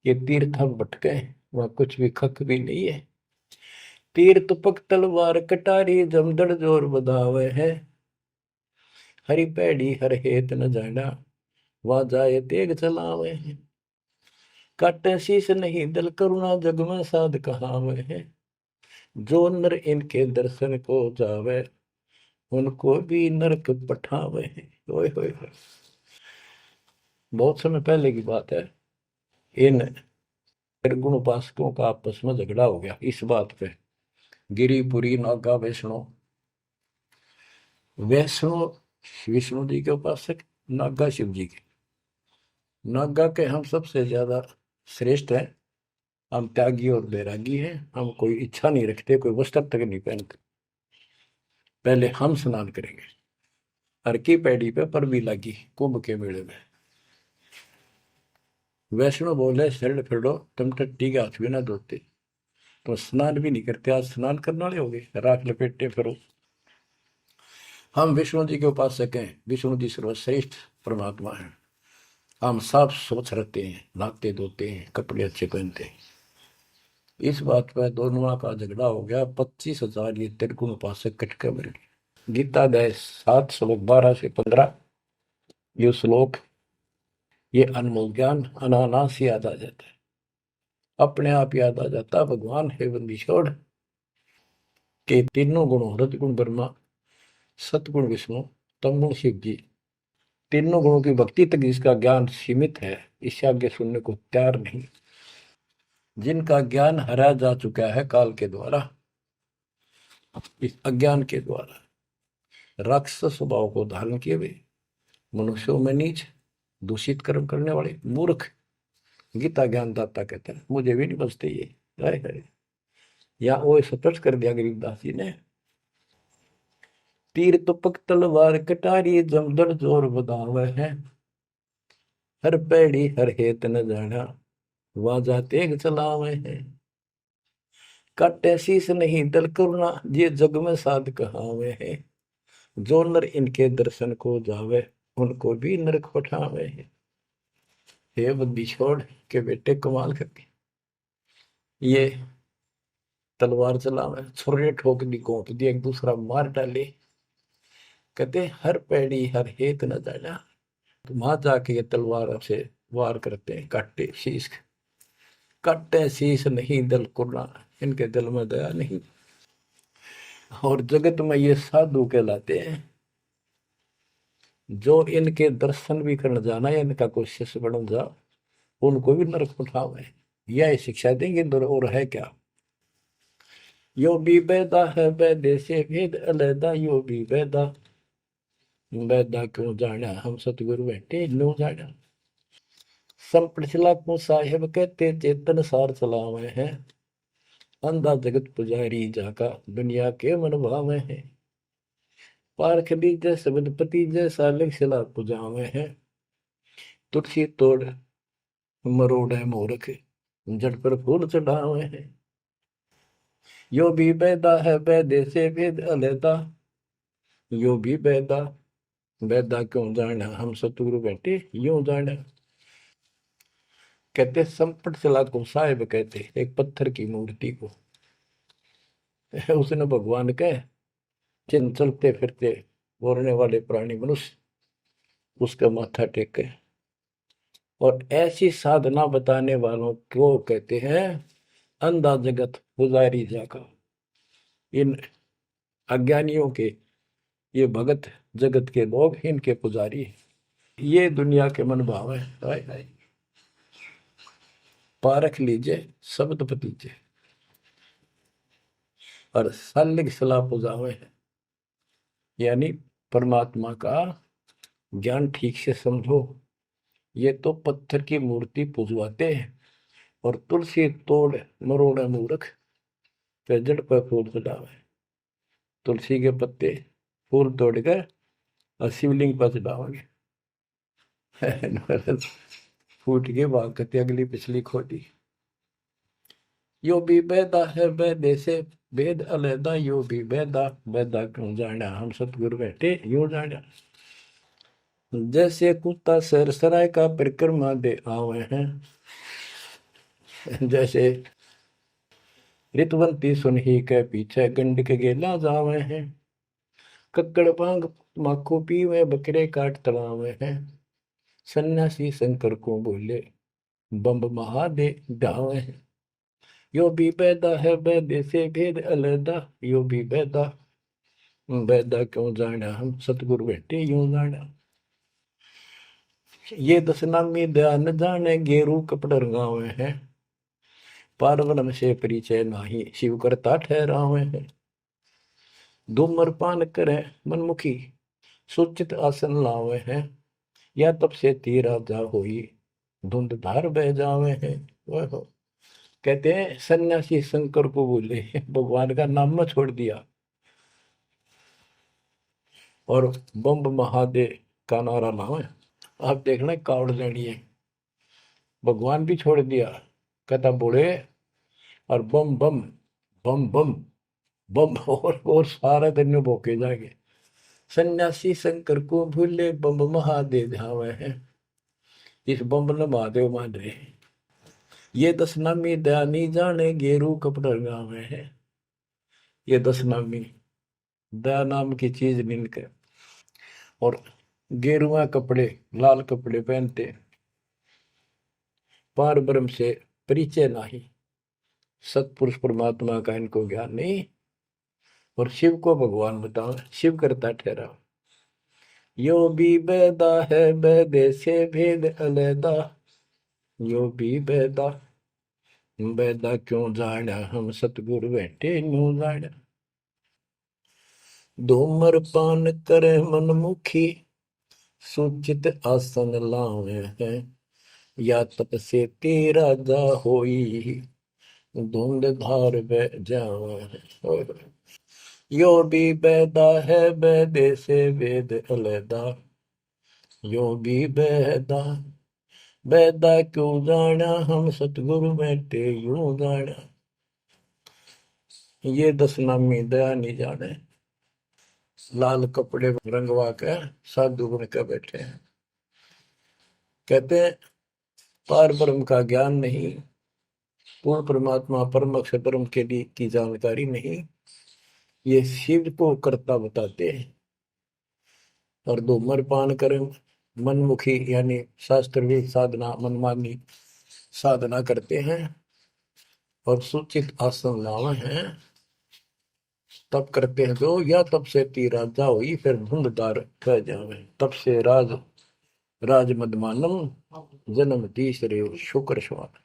ये तीर्थ हम भटके, वहां कुछ भी खक भी नहीं है। तीर तुपक तलवार कटारी जमदड़ जोर बधावे है, हरी पैड़ी हर हेत न जाना, वहां जाए तेग चलावे है। काटे शीश नहीं दल करुणा जग में साध कहावे है, जो नर इनके दर्शन को जावे, उनको भी नरक पठावे है। ओए होए होए। बहुत समय पहले की बात है, इन निर्गुण उपासकों का आपस में झगड़ा हो गया इस बात पे। गिरिपुरी नागा वैष्णो, वैष्णो विष्णु जी के उपासक, नागा शिव जी के। नागा के हम सबसे ज्यादा श्रेष्ठ हैं, हम त्यागी और बैरागी हैं, हम कोई इच्छा नहीं रखते, कोई वस्त्र तक नहीं पहनते। पहले हम स्नान करेंगे। हर की पैड़ी पे पर भी लगी कुंभ के मेले में। वैष्णो बोले शरण फिरो, तुम टट्टी के हाथ भी ना धोते, तो स्नान भी नहीं करते, आज स्नान करने वाले हो गए, राख लपेटे फिरो। हम विष्णु जी के उपासक हैं, विष्णु जी सर्वश्रेष्ठ परमात्मा है। हम साफ स्वच्छ रहते हैं, नहाते धोते हैं, कपड़े अच्छे पहनते हैं। इस बात पर दोनों का झगड़ा हो गया। 25,000 ये त्रिगुण उपासक कटके मर गए। गीता अध्याय 7 श्लोक 12 से 15, ये श्लोक, ये अनमोल ज्ञान अनायास याद आ जाता है, अपने आप याद आ जाता। भगवान है बंदी छोड़ के तीनों गुणों, रजगुण ब्रह्मा, सतगुण विष्णु, तमगुण शिव जी, तीनों गुणों की भक्ति तक जिसका ज्ञान सीमित है, इससे आगे सुनने को तैयार नहीं। जिनका ज्ञान हरा जा चुका है काल के द्वारा, इस अज्ञान के द्वारा, राक्षस स्वभाव को धारण किए हुए, मनुष्यों में नीच, दूषित कर्म करने वाले मूर्ख, गीता ज्ञानदाता कहते हैं, मुझे भी नहीं बचते ये। हाय हाय, या वो स्पष्ट कर दिया गरीबदास जी ने। तीर तुपक तलवार कटारी जमदड़ जोर बधावे है, हर पैड़ी हर हेत न जाना, वाजा तेग चलावे है। काटे शीस नहीं दल करुणा, ये जग में साध कहावे है, जो नर इनके दर्शन को जावे, उनको भी नरक पठावे है। हे बंदी छोड़ के बेटे कमाल करके ये तलवार चलावे, छुरे ठोक दी, घोंप दी, एक दूसरा मार डाले। कहते हर पैड़ी हर हेत न जाना, तो वहां जाके ये तलवार से वार करते हैं, काटे शीश, काटे शीश नहीं दल कुर्ना, इनके दिल में दया नहीं। और जगत में ये साधु कहलाते हैं, जो इनके दर्शन भी करने जाना या इनका कोई शिष्य बन जा, उनको भी नरक उठावे। यह शिक्षा देंगे और है क्या। यो भी बैदा है बैदे से भेद अलैदा, यो भी बैदा, बैदा क्यों जाना हम सतगुरु बैठे नो जाना। संप्रचला को साहेब कहते चेतन सार चलावे हैं, अंधा जगत पुजारी जाका दुनिया के मन भावे हैं। पारख दीजय सबदपति जैसा लिखला पुजावे हैं, तुलसी तोड़ मरोड़ है मूर्ख, जड़ पर फूल चढ़ावे हैं। यो भी बैदा है बैदे से भेद अलैदा, यो भी बैदा, बैदा क्यों जाना हम सतगुरु बैठे यूं जाना। कहते संपट चला को साहिब कहते एक पत्थर की मूर्ति को, उसने भगवान कहे जिन चलते फिरते बोलने वाले प्राणी मनुष्य, उसका माथा टेके। और ऐसी साधना बताने वालों को कहते हैं अंधा जगत पुजारी जाका। इन अज्ञानियों के ये भगत जगत के लोग इनके पुजारी हैं। ये दुनिया के मन भाव है। हाय हाय, पारख लीजिए शब्द पतीजे और सालिग सलाह पुजावे है। यानी परमात्मा का ज्ञान ठीक से समझो। ये तो पत्थर की मूर्ति पुजवाते हैं और तुलसी तोड़ मरोड़े मूर्ख पे जड़ पर फूल चढ़ावे। तुलसी के पत्ते फूल तोड़कर और शिवलिंग पर चढ़ाओगे। फूट के भागते अगली पिछली खोटी। यो भी बेदा है बेदे से भेद अलैदा, यो भी बेदा बेदा क्यों जाना हम सतगुरु बैठे यूं जाना। जैसे कुत्ता सरसराय का परिक्रमा दे आवे हैं, जैसे रितवंती सुनही के पीछे गंड के गेला जावे हैं। कक्कड़ भांग माखो पीवे बकरे काट तलावे हैं। सन्यासी शंकर को बोले बम्ब महादे ढावे हैं। यो भी बैदा है बैदे से भेद अलैदा, यो भी बैदा बैदा क्यों जाना हम सतगुरु बैठे यूं जाना। ये दशनामी ध्यान जाने गेरू कपड़ रंगावे हैं। पारब्रह्म से परिचय नाही शिव करता ठहरावे हैं। धूम्रपान करे मनमुखी सुचित आसन लावे हैं। या तब से तीरा जा होई धुंध धार बह जावे हैं। वह कहते हैं सन्यासी शंकर को बोले भगवान का नाम में छोड़ दिया और बम्ब महादेव का नारा लावे। आप देखना कावड़ लेनी है, भगवान भी छोड़ दिया, कहता बोले और बम बम बम बम बम और सारा दिन में भोके जाएंगे। सन्यासी शंकर को भूले बम महादेव ध्यावे हैं। इस बम ने महादेव मान रहे। ये दशनामी दयानी जाने गेरू कपड़ गावे हैं। ये दशनामी दया नाम की चीज मिलकर और गेरुआ कपड़े लाल कपड़े पहनते। पार ब्रह्म से परिचय नहीं, सतपुरुष परमात्मा का इनको ज्ञान नहीं और शिव को भगवान बताओ शिव करता ठहरा। यो भी बैदा है बैदे से भेद अलैदा, यो भी बैदा बैदा क्यों जाना हम सतगुरु बैठे न्यू जाना। धूमर पान करे मनमुखी सुचित आसन लावे हैं। या तप से तेरा जा होई धुंध धार बह जावे। यो भी बैदा है बैदे से वेद अलैदा, यो भी बैदा बैदा क्यों जाना हम सतगुरु बैठे यूं जाना। ये दशनामी दया नहीं जाने, लाल कपड़े रंगवा के साधु बन के बैठे हैं। कहते हैं पार ब्रह्म का ज्ञान नहीं, पूर्ण परमात्मा परम अक्षर ब्रह्म के लिए की जानकारी नहीं, ये शिव को करता बताते हैं। और धूम्रपान करें मनमुखी यानी शास्त्र साधना मनमानी साधना करते हैं और सूचित आसन लावे हैं। तब करते हैं जो या तब से तीरा जाओ ही फिर धुंधदार कह जावे। तब से राज मदमानम जन्म तीसरे शुक्र श्वान।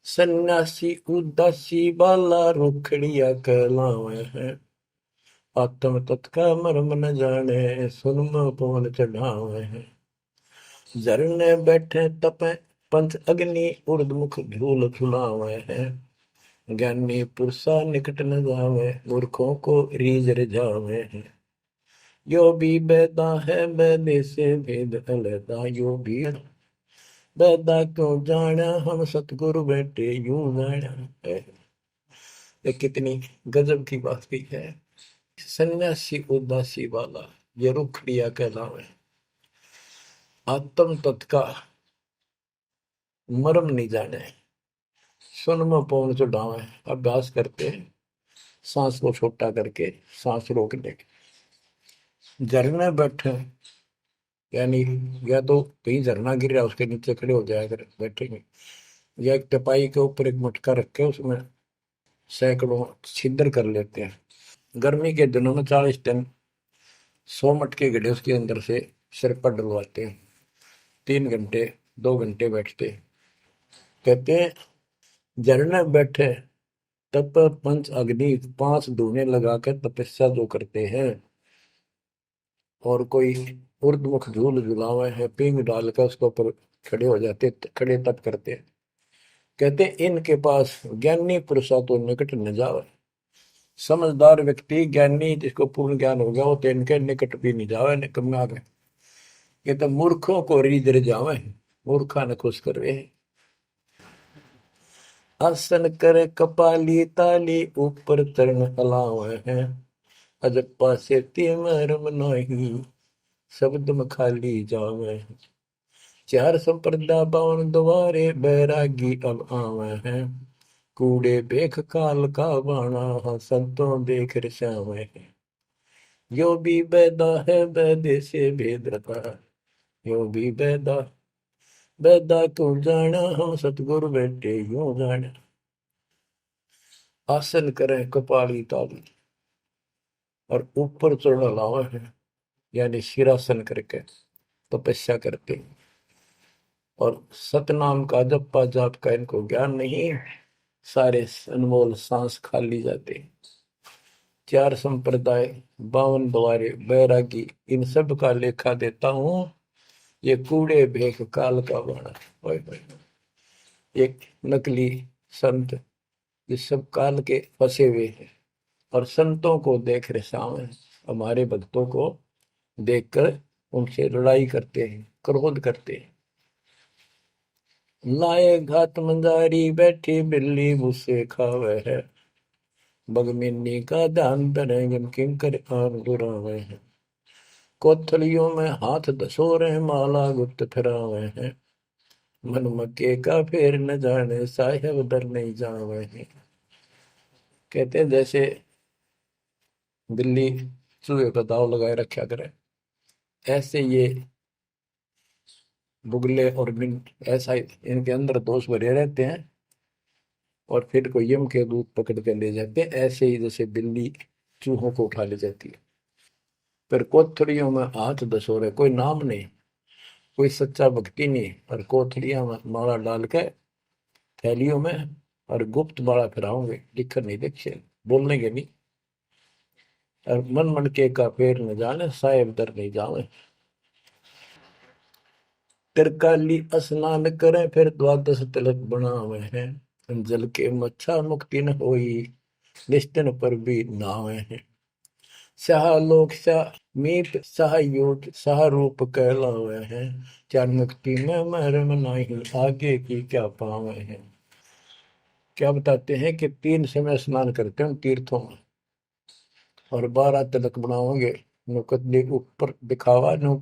सन्यासी उदासी बाला रुखड़िया कहलावे हैं। आत्म तत्का मर्म न जाने सुन पवन चढ़ावे हैं। झरने बैठे तपे पंच अग्नि उर्दमुख धूल झुलावे हैं। ज्ञानी पुरुषा निकट न जावे मूर्खों को रीझ रिझावे हैं। यो भी बैदा है बैदे से भेद अलैदा, यो भी बैदा क्यों जाना हम सतगुरु बैठे यूं जाना है। ये कितनी गजब की बात भी है। सन्यासी उदासी वाला ये रुखड़िया कहलावे। आत्म तत्का मर्म नहीं जाने सुन में पौन चढ़ावे। अभ्यास करते हैं सांस को छोटा करके सांस रोकने के। झरने बैठे यानी या तो कहीं झरना गिर रहा है उसके नीचे खड़े हो जाया कर बैठेंगे, या एक टपाई के ऊपर एक मटका रख के उसमें सैकड़ों छिद्र कर लेते हैं। गर्मी के दिनों में 40 दिन 100 मटके गड्ढे उसके अंदर से सिर पर डलवाते हैं। 3 घंटे 2 घंटे बैठते हैं। कहते हैं झरने बैठे तप पंच अग्नि 5 धूने लगाकर तपस्या जो करते हैं, और कोई उर्दमुख झूल झुलावे है पींग डालकर उसके ऊपर खड़े हो जाते, खड़े तप करते हैं। कहते इनके पास ज्ञानी पुरुषा तो निकट न जावे। समझदार व्यक्ति ज्ञानी जिसको पूर्ण ज्ञान हो गया वो तो इनके निकट भी नहीं जावे, निकम में आ गए। ये तो मूर्खों को रीझ जावे, मूर्खा ने खुश करवे। आसन करे कपाली ताली ऊपर चरण हलावे है, अजप्पा से मरम नहीं शब्द में खाली जावे। चार संप्रदा बावन द्वारे बैरागी अब आवे हैं, कूड़े बेख काल का बाणा संतों देख रसावे हैं। यो भी बैदा है बैदे से भेद रता, यो भी बैदा बैदा क्यों जाना हम सतगुरु बैठे यूं जाना। आसन करें कपाली ताली और ऊपर चढ़ लावा है, यानी सिरासन करके तपस्या करते, और सतनाम का जप्पा जाप का इनको ज्ञान नहीं, सारे अनमोल सांस खाली जाते। चार संप्रदाय 52 द्वारे बैरागी इन सब का लेखा देता हूं, ये कूड़े भेख काल का बाणा। ओए होए, एक नकली संत ये सब काल के फंसे हुए हैं, और संतों को देख रहे सामने, हमारे भक्तों को देखकर उनसे लड़ाई करते हैं, क्रोध करते हैं। लाए घात मंदारी बैठी बिल्ली भूसे खावे है, बगमिनी का ध्यान धरे किंकर आन दुरावे हैं। कोथलियों में हाथ दसोरे माला गुप्त फिरावे हैं, मन मक्के का फेर न जाने साहेब दर नहीं जावे हैं। कहते हैं जैसे बिल्ली चूहे का दाव लगाए रखा करे, ऐसे ये बुगले और मिंट ऐसा इनके अंदर दोष भरे रहते हैं, और फिर कोई यम के दूत पकड़ के ले जाते हैं, ऐसे ही जैसे बिल्ली चूहों को उठा ले जाती है। फिर कोथड़ियों में हाथ दसोरे, कोई नाम नहीं, कोई सच्चा भक्ति नहीं, और कोथड़ियां में माला डाल के थैलियों में, और गुप्त माला फिराओगे, लिखकर नहीं देखे, बोलने के नहीं। और मन मन के का पेड़ न जाने साहेब दर नहीं जावे। तिरकाली स्नान करें फिर द्वादश तिलक बनावे हैं, जल के मच्छा मुक्ति न होई निश्चन पर भी नावे हैं। शाह लोक शाह मीत शाह योग शाह रूप कहलावे हैं, चार मुक्ति में मरम नहीं आगे की क्या पावे हैं। क्या बताते हैं कि 3 समय स्नान करते हैं तीर्थों में, और 12 तिलक बनाओगे, नुकदली ऊपर दिखावा नु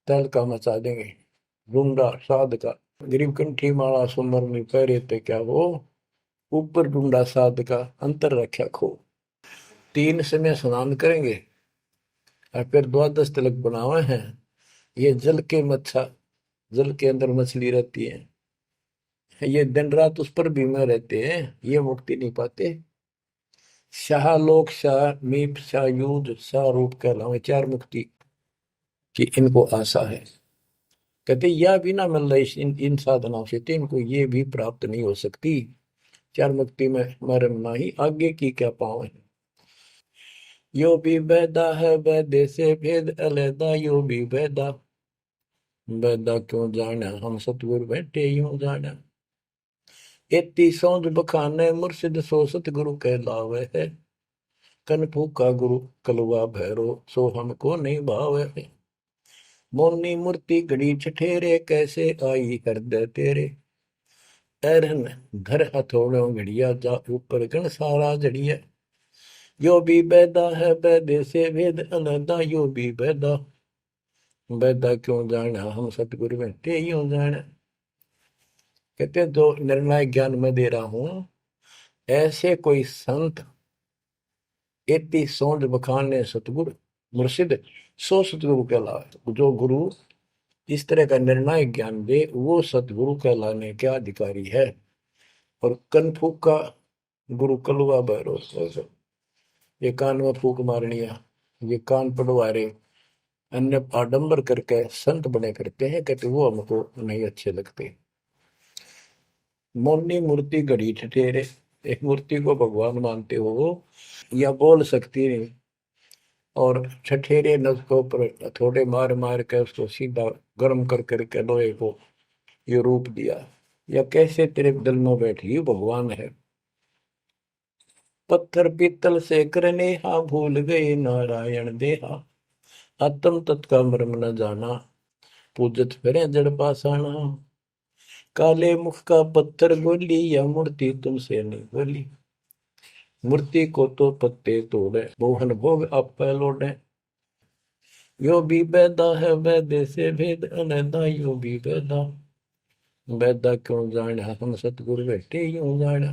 तल का मचा देंगे, रूंडा साध का गरीब कंठी माला सुमर में पैरे ते क्या वो, ऊपर ढूंढा साध का अंतर रखा खो। 3 समय स्नान करेंगे और फिर द्वादश तिलक बनावे हैं। ये जल के मच्छा, जल के अंदर मछली रहती है, ये दिन रात उस पर बीमा रहते हैं, ये मुक्ति नहीं पाते। शाह लोक शाह मीप शाह युद्ध शाह रूप कहलावे, 4 मुक्ति की इनको आशा है। कहते यह भी ना मिल रही इन साधनाओं से, तो इनको ये भी प्राप्त नहीं हो सकती। 4 मुक्ति में मरम नहीं आगे की क्या पावे। यो भी बैदा है बैदे से भेद अलैदा, यो भी बैदा बैदा क्यों जाना हम सतगुरु बैठे यूं जाना। एती सौंद बखाने मुर्शिद सो सतगुरु कहलावे है, कन फूका गुरु कलवा भैरो सो हमको नहीं भावे है। मोनी मूर्ति घड़ी छठेरे कैसे आई हृदय तेरे, ऐरन घर हथौड़ों घड़िया जा ऊपर गण सारा जड़िया। यो भी बैदा है बैदे से भेद अलैदा, यो भी बैदा बैदा क्यों जाना हम सतगुरु बैठे यूं जाना। कहते हैं जो निर्णायक ज्ञान मैं दे रहा हूं, ऐसे कोई संत एती सौंद बखाने सतगुरु मुर्शिद सो सतगुरु कहलाए। जो गुरु इस तरह का निर्णायक ज्ञान दे वो सतगुरु कहलाने के अधिकारी है। और कनफूक का गुरु कलुआ भैरव, ये कान में फूक मारनिया, ये कान पड़वा रहे, अन्य आडंबर करके संत बने करते हैं, कहते वो हमको नहीं अच्छे लगते। मौनी मूर्ति घड़ी ठठेरे, एक मूर्ति को भगवान मानते हो या बोल सकती नहीं, और ठठेरे नस को ऊपर थोड़े मार मार के उसको सीधा गर्म कर करके लोहे को ये रूप दिया, या कैसे तेरे दिल में बैठी भगवान है। पत्थर पीतल से करने हा, भूल गए नारायण देहा, आत्म तत्का मर्म न जाना, पूजत फिरे जड़ पासाना। काले मुख का पत्थर बोली, या मूर्ति तुमसे नहीं बोली, मूर्ति को तो पत्ते तोड़े, मोहन भोग आप लौटे। यो भी बैदा है वैदे से भेद अनैदा, यो भी बैदा बैदा क्यों जाना, हम सतगुरु बैठे यूं जाना।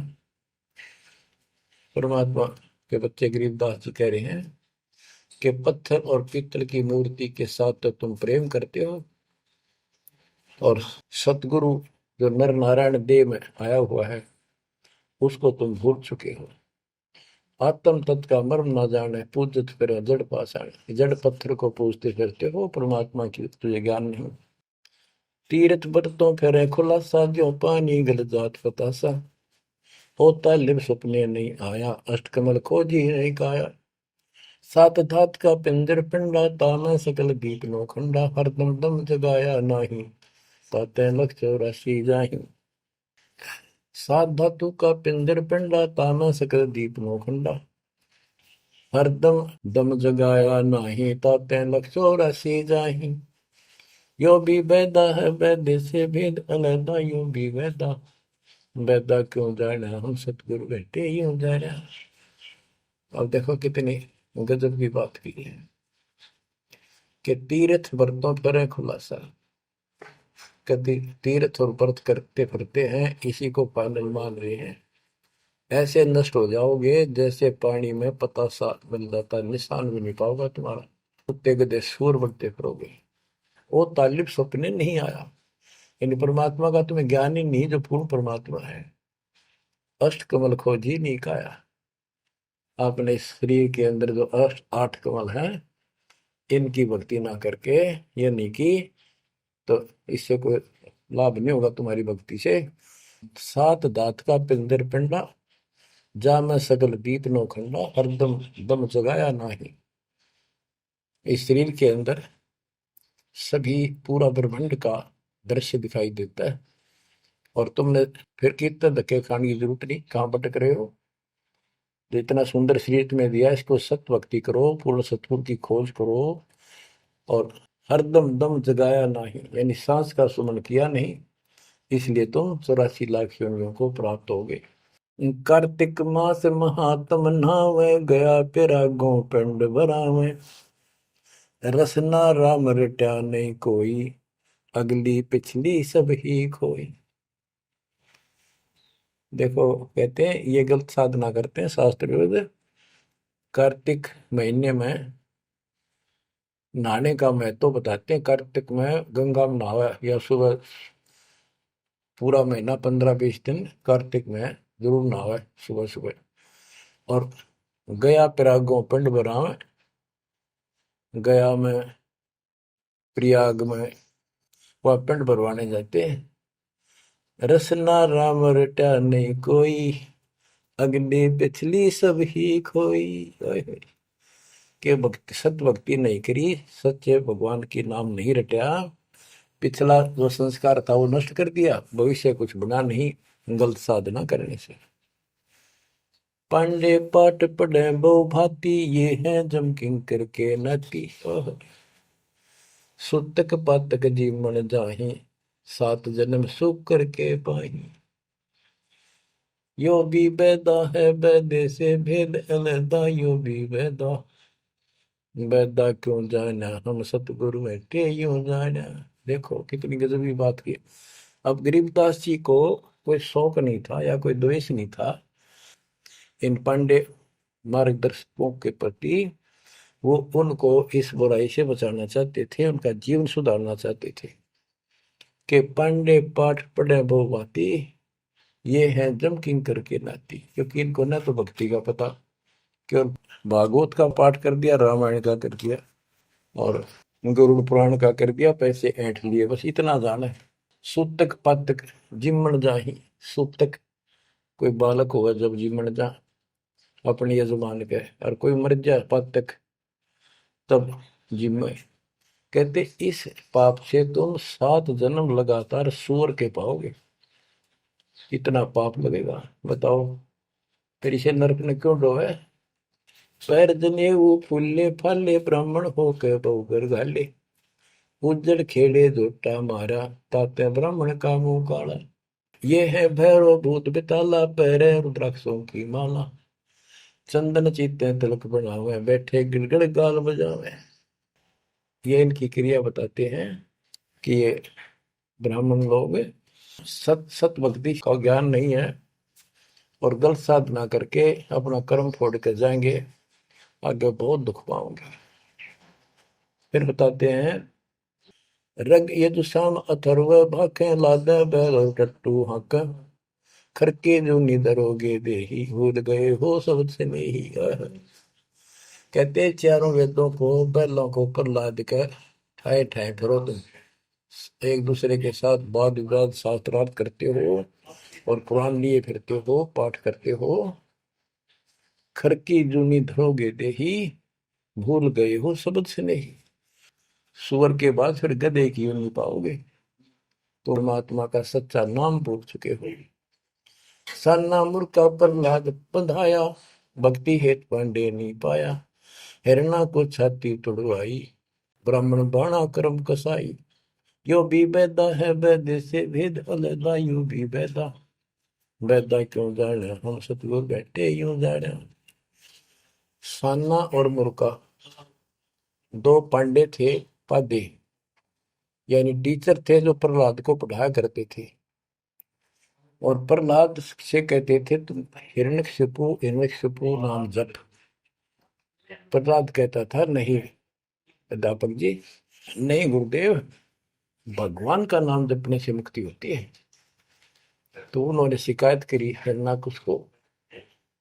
परमात्मा के बच्चे गरीबदास जी कह रहे हैं कि पत्थर और पीतल की मूर्ति के साथ तो तुम प्रेम करते हो, और सतगुरु जो नर नारायण देह में आया हुआ है उसको तुम भूल चुके हो। आत्म तत्व का मर्म ना जाने, पूजत फिर जड़ पाषाण, जड़ पत्थर को पूजते फिरते हो, परमात्मा की तुझे ज्ञान नहीं। तीर्थ बरतों फिर खुलासा, जो पानी गल जात फतासा, होता लिव सपने नहीं आया, अष्टकमल खोजी नहीं काया। सात धात का पिंजर पिंडा, ताना सकल दीप नो खंडा, हरदम दम जगाया नाही, ताते लख 84 जाहि। सात धातु का पिंजर पिंडा, ताना सकल दीप नो खंडा, हरदम दम जगाया नाही, ताते लख 84 जाहि। यो भी वैदा है वैद्य से भेद अलैदा, यो भी वैदा वैदा क्यों जाना, हम सतगुरु बैठे यूं जाना। अब देखो कितनी गजब की बात की है कि तीर्थ व्रतों पर खुलासा, कभी तीर्थ और व्रत करते फिरते हैं, इसी को पालन मान रहे हैं। ऐसे नष्ट हो जाओगे जैसे पानी में पता सा बन जाता, निशान भी नहीं पाओगे तुम्हारा, कुत्ते गधे सूर बनते फिरोगे। वो तालिब सपने नहीं आया, यानी परमात्मा का तुम्हें ज्ञान ही नहीं, जो पूर्ण परमात्मा है। अष्ट कमल खोजी नहीं काया, आपने इस शरीर के अंदर जो अष्ट 8 कमल हैं इनकी भक्ति ना करके ये नहीं की, तो इससे कोई लाभ नहीं होगा तुम्हारी भक्ति से। सात दात का पिंदर पिंडा, जा मैं सकल दीप नो खंडा, हरदम दम जगाया नाही। इस शरीर के अंदर सभी पूरा ब्रह्मांड का दृश्य दिखाई देता है, और तुमने फिर कीर्तन धक्के खाने की जरूरत नहीं, कहाँ भटक रहे हो। जो इतना सुंदर शरीर तुम्हें दिया, इसको सत भक्ति करो, पूर्ण सतगुरु की खोज करो, और हरदम दम जगाया नहीं, यानी सांस का सुमन किया नहीं, इसलिए तुम 84 लाख योनियों को प्राप्त हो गए। कार्तिक मास महात्म नहावे, गया पिरागो पिंड भरावे, रसना राम रट्या नहीं कोई, अगली पिछली सब ही खोई। देखो कहते हैं ये गलत साधना करते हैं शास्त्र विरुद्ध। कार्तिक महीने में नहाने का महत्व बताते हैं। कार्तिक में गंगा में नहावा, या सुबह पूरा महीना 15-20 दिन कार्तिक में जरूर नहावे सुबह सुबह। और गया प्रयागों पिंड भरावे, गया में प्रयाग में वह पिंड भरवाने जाते हैं। रसना राम रटा नहीं कोई, अगली पिछली सब ही खोई। के भक्ति सत भक्ति नहीं करी, सच्चे भगवान की नाम नहीं रटा, पिछला जो संस्कार था वो नष्ट कर दिया, भविष्य कुछ बना नहीं गलत साधना करने से। पांडे पाठ पढ़े बहु भांति, ये है जम किंकर के नाती। सुतक पातक जीवन जाहि, 7 जन्म सुख करके पाही। यो भी बैदा है बैदे से भेद अलैदा, यो भी बैदा बैदा क्यों जाना, हम सतगुरु बैठे यूं जाना। देखो कितनी गजबी बात की। अब गरीबदास जी को कोई शौक नहीं था या कोई द्वेष नहीं था इन पांडे मार्गदर्शकों के प्रति, वो उनको इस बुराई से बचाना चाहते थे, उनका जीवन सुधारना चाहते थे कि पांडे पाठ पढ़े बहु भांति, ये है जम किंकर के नाती। क्योंकि इनको ना तो भक्ति का पता, केवल भागवत का पाठ कर दिया, रामायण का कर दिया और गरुड़ पुराण का कर दिया, पैसे ऐंठ लिए, बस इतना जाना है। सूतक पातक जिमण जाही। सूतक कोई बालक होगा जब जिमण जा अपने यजमान के, और कोई मर जाए पातक तब जिम। कहते इस पाप से तुम 7 जन्म लगातार सूअर के पाओगे। इतना पाप लगेगा, बताओ। फिर इसे नरक ने क्यों डोवे? पैर जने वो फूले फाले ब्राह्मण हो के बहुगर घाले, उज्जड़ खेड़े झोटा मारा, ताते ब्राह्मण का मुंह काला। ये है भैरव भूत बिताला, पैरे रुद्राक्षों की माला, चंदन चीते तिलक बनावे, बैठे गिड़गड़ गाल बजावे। ये इनकी क्रिया बताते हैं कि ये ब्राह्मण लोग सत सत भक्ति का ज्ञान नहीं है और गलत साधना करके अपना कर्म फोड़ के जाएंगे, आगे बहुत दुख पाओगे। फिर बताते हैं रग यजुषाम अथर्व भाखे लादे बैल टट्टू हक, खरके जो निधरोगे देही, भूल गए हो सब से नहीं। कहते चारों वेदों को बैलों को ऊपर लाद कर ठाए ठाए फिरो तुम, एक दूसरे के साथ वाद विवाद शास्त्रार्थ करते हो और कुरान लिए फिरते हो, पाठ करते हो। खरकी जूनी धरोगे देही, भूल गए हो सबद से नहीं। सुअर के बाद फिर गधे की यूं नहीं पाओगे, तो परमात्मा का सच्चा नाम भूल चुके हो। सन्ना मुर्का प्रहलाद बंधाया, भक्ति हेत पांडे नहीं पाया, हिरणा को छाती तुड़वाई, ब्राह्मण बाणा कर्म कसाई। यो भी बैदा है वैद्य से भेद अलगा, यूं भी बैदा, बैदा क्यों जाने हम सतगुरु बैठे यूं जाने। सान्ना और मुर्का 2 पांडे थे, पादे यानी टीचर थे जो प्रहलाद को पढ़ाया करते थे। और प्रहलाद से कहते थे तुम हिरण्यकशिपु नाम जप। प्रहलाद कहता था नहीं अध्यापक जी, नहीं गुरुदेव, भगवान का नाम जपने से मुक्ति होती है। तो उन्होंने शिकायत करी हिरण्याकुश को।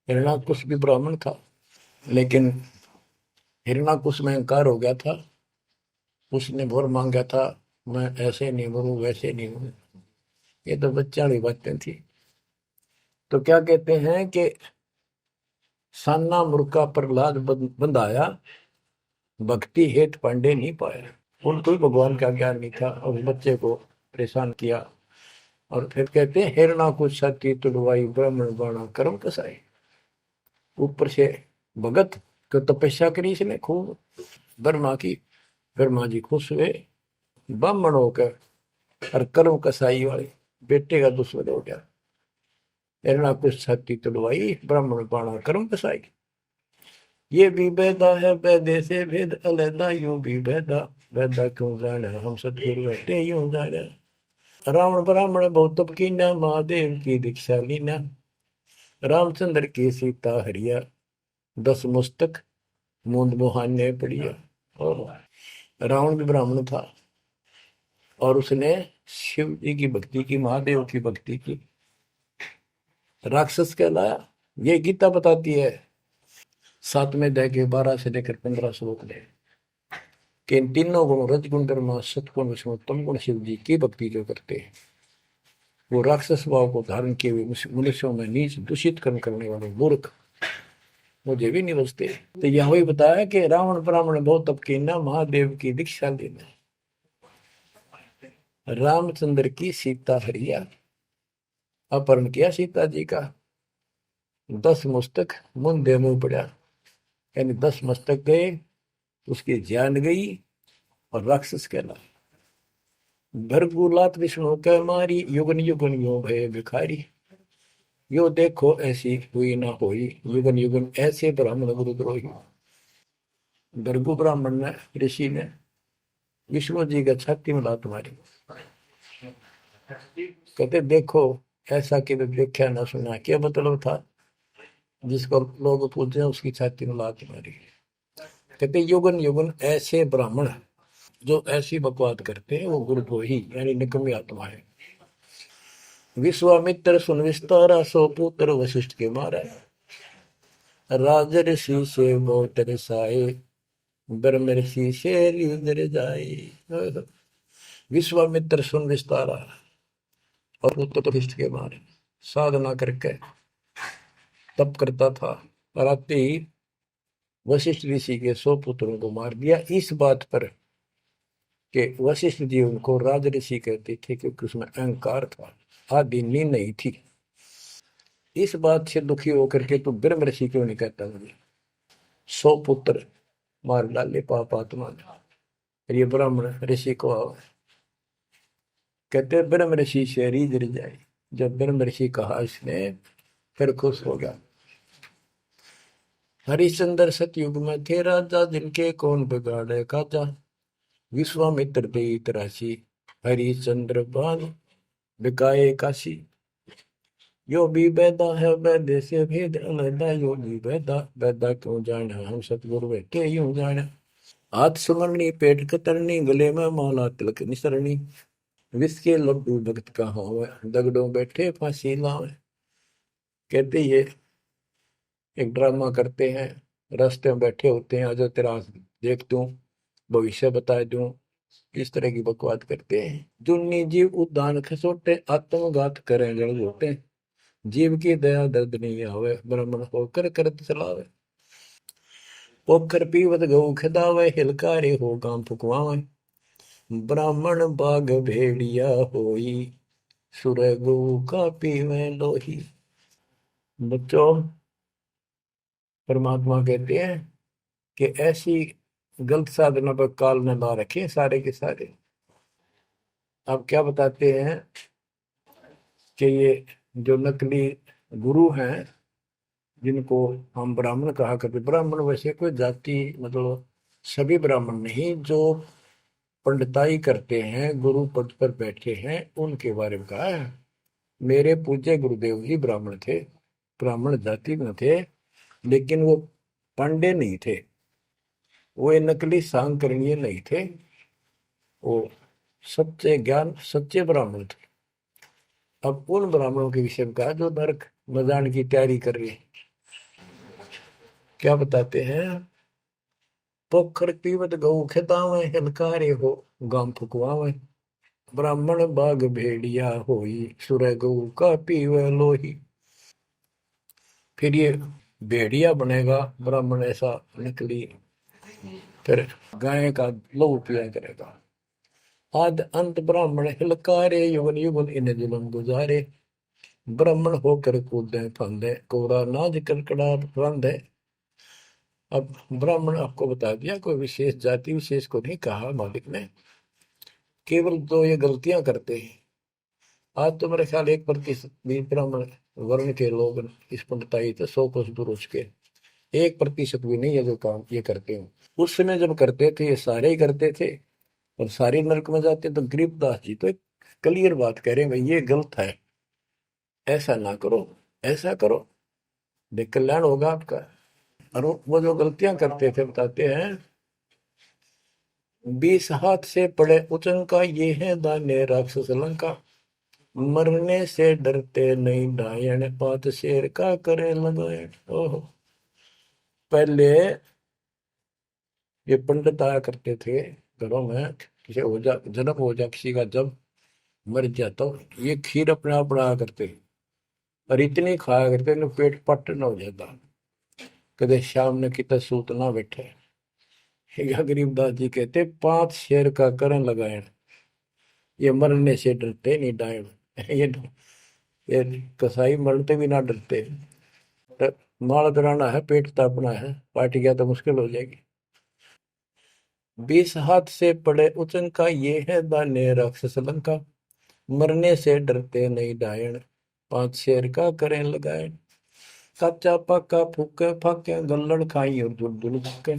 हिरण्याकुश भी ब्राह्मण था, लेकिन हिरण्याकुश में अहंकार हो गया था। उसने वर मांगा था, मैं ऐसे नहीं मरूं वैसे नहीं मरूं। ये तो बच्चा वाली बातें थी। तो क्या कहते हैं कि सान्ना मुर्का प्रहलाद बंधाया, भक्ति हेत पांडे नहीं पाया। उनको भी भगवान का ज्ञान नहीं था और उस बच्चे को परेशान किया। और फिर कहते हैं हिरणा को छाती तुड़वाई, ब्राह्मण बाणा कर्म कसाई। ऊपर से भगत को तपस्या करी इसने खूब ब्रह्मा की, ब्रह्मा जी खुश हुए, ब्राह्मण होकर और कर्म कसाई वाले बेटे का दुश्मन हो गया। हिरणा को छाती तुड़वाई, ब्राह्मण बाणा कर्म कसाई। ये भी बैदा है बैदे से भेद अलैदा, यूं भी बैदा, बैदा क्यों जाने हम सतगुरु बैठे यूं जाने। रावण ब्राह्मण बहुत तप कीना, महादेव की दीक्षा लीना, रामचंद्र की सीता हरिया, 10 मुस्तक मूंद मुहाने पड़िया। और रावण भी ब्राह्मण था और उसने शिव जी की भक्ति की, महादेव की भक्ति की, राक्षस कहलाया। ये गीता बताती है 7वें अध्याय के 12 से लेकर 15 श्लोक में कि इन तीनों गुण रजगुण कर्म सतगुण विष्णु तम गुण शिव जी की भक्ति जो करते हैं वो राक्षस भाव को धारण किए हुए मनुष्यों में नीच दूषित कर्म करने वाले मूर्ख मुझे भी नहीं बचते। तो यह वही बताया कि रावण ब्राह्मण बहुत तप कीना, महादेव की दीक्षा लेना, रामचंद्र की सीता हरिया, अपहरण किया सीता जी का, 10 मस्तक मुंदे मुंह पड़ा, यानी 10 मस्तक गए, उसकी जान गई और राक्षस कहला। भरगुलात विष्णु कह मारी, युगन युगन यो भय भिखारी, यो देखो ऐसी हुई ना होई, युगन युगन ऐसे ब्राह्मण गुरुद्रोही। भरगु ब्राह्मण ने, ऋषि ने विष्णु जी का छाती में लात मारी। कहते देखो ऐसा कि देखा ना सुना, क्या मतलब था? जिसको लोग पूछते हैं उसकी छाती में लात मारी। कहते युगन युगन ऐसे ब्राह्मण जो ऐसी बकवाद करते हैं वो गुरुद्रोही यानी निकम्मी आत्मा है। विश्वामित्र सुन विस्तारा, सो पुत्र वशिष्ठ के मारा। राजर्षि से बहुत रसाए, ब्रह्म ऋषि से लीन जाए। विश्वामित्र सुन विस्तारा और पुत्र वशिष्ठ के मारे। साधना करके तप करता था और आते ही वशिष्ठ ऋषि के 100 पुत्रों को मार दिया। इस बात पर कि वशिष्ठ जी उनको राज ऋषि कहते थे क्योंकि उसमें अहंकार था, आदि नींद नहीं थी। इस बात से दुखी होकर के तो ब्रह्म ऋषि क्यों नहीं कहता मुझे? 100 पुत्र मार डाले पाप आत्मा ने। ये ब्राह्मण ऋषि को कहते ब्रह्म ऋषि से रीझ जाए। जब ब्रह्म ऋषि कहा इसने फिर खुश हो गया। हरिश्चंद्र सतयुग में थे राजा, जिनके कौन बिगाड़े काजा। विश्वामित्र दे राशि, हरिश्चंद्र बान बिकाए काशी। यो भी बैदा है वैद्य से भेद अलैदा, यो भी बैदा बैदा क्यों जाना, हम सतगुरु बैठे यूं जाना। हाथ सुमरनी पेट कतरनी, गले में माला तिलक निसरनी। विष के लड्डू भगत का हो, दगड़ों बैठे फांसी लावे। कहते ये एक ड्रामा करते हैं, रास्ते में बैठे होते हैं, आज तेरा देख दूं, भविष्य बता दूं, इस तरह की बकवाद करते हैं। जुन्नी जीव उद्दान खसोटे, आत्मघात करें जड़ घोटे। जीव की दया दर्द नहीं आवे, ब्राह्मण होकर करत चलावे। पोखर पीवत गऊ खिदावे, हिलकारे हो गांव फुकवावे। ब्राह्मण बाग भेड़िया होई, सुर गऊ का पीवे लोही। बच्चों, परमात्मा कहते हैं कि ऐसी गलत साधना पर काल न ला रखे सारे के सारे। अब क्या बताते हैं कि ये जो नकली गुरु हैं जिनको हम ब्राह्मण कहा करते, ब्राह्मण वैसे कोई जाति मतलब सभी ब्राह्मण नहीं, जो पंडिताई करते हैं गुरु पद पर बैठे हैं उनके बारे में कहा है। मेरे पूज्य गुरुदेव ही ब्राह्मण थे, ब्राह्मण जाति में थे, लेकिन वो पांडे नहीं थे, वो नकली सांकरणीय नहीं थे, वो सच्चे ज्ञान सच्चे ब्राह्मण थे। अब उन ब्राह्मणों के विषय में कहा जो नरक में जाने की तैयारी कर रहे हैं। क्या बताते हैं? पोखर पीवत गऊ खेतावे, हिलकारे हो गांव फुकवावे। ब्राह्मण बाग भेड़िया होई, सुर गऊ का पीवे लोही। फिर ये भेड़िया बनेगा ब्राह्मण, ऐसा निकली, फिर गाय का लहू पिया करेगा। आद अंत ब्राह्मण हिलकारे, युगन युगन इन जुलम गुजारे। ब्राह्मण होकर कूदे फंदे, कोरा नाज कड़कड़ा रंधे। अब ब्राह्मण आपको बता दिया, कोई विशेष जाति विशेष को नहीं कहा मालिक ने, केवल तो ये गलतियां करते हैं। आज तो मेरे ख्याल 1% भी ब्राह्मण वर्ण के लोग इस पंडिताई तो 100 कोस दूर उसके 1% भी नहीं है जो काम ये करते हैं। उस समय जब करते थे ये सारे ही करते थे और सारे नरक में जाते। तो गरीबदास जी तो एक क्लियर बात कह रहे हैं, भाई ये गलत है, ऐसा ना करो, ऐसा करो, देख कल्याण होगा आपका। और वो जो गलतियां करते थे बताते हैं, 20 हाथ से पड़े उचंका, ये है दाने राक्षस लंका। मरने से डरते नहीं डायन, पात शेर का करे लगाए। ओहो, पहले ये पंडित आया करते थे घरों में, किसी हो जा जन्म हो जा किसी का, जब मर जाता तो ये खीर अपने आप बनाया करते और इतनी खाया करते न पेट पट न हो जाता, कदे शाम ने कितना सूत ना बैठे। या गरीबदास जी कहते 5 शेर का करण लगाए, ये मरने से डरते नहीं डायन। ये कसाई मरते भी ना डरते। माल कराना है, पेट तापना है, पार्टी गया तो मुश्किल हो जाएगी। 20 हाथ से पड़े उचन का, ये है दाने राक्षस लंका। मरने से डरते नहीं डायन, 5 शेर का करें लगाए। कच्चा पक्का फूके फाके, गल्लड़ खाई और दुल दुल फूके।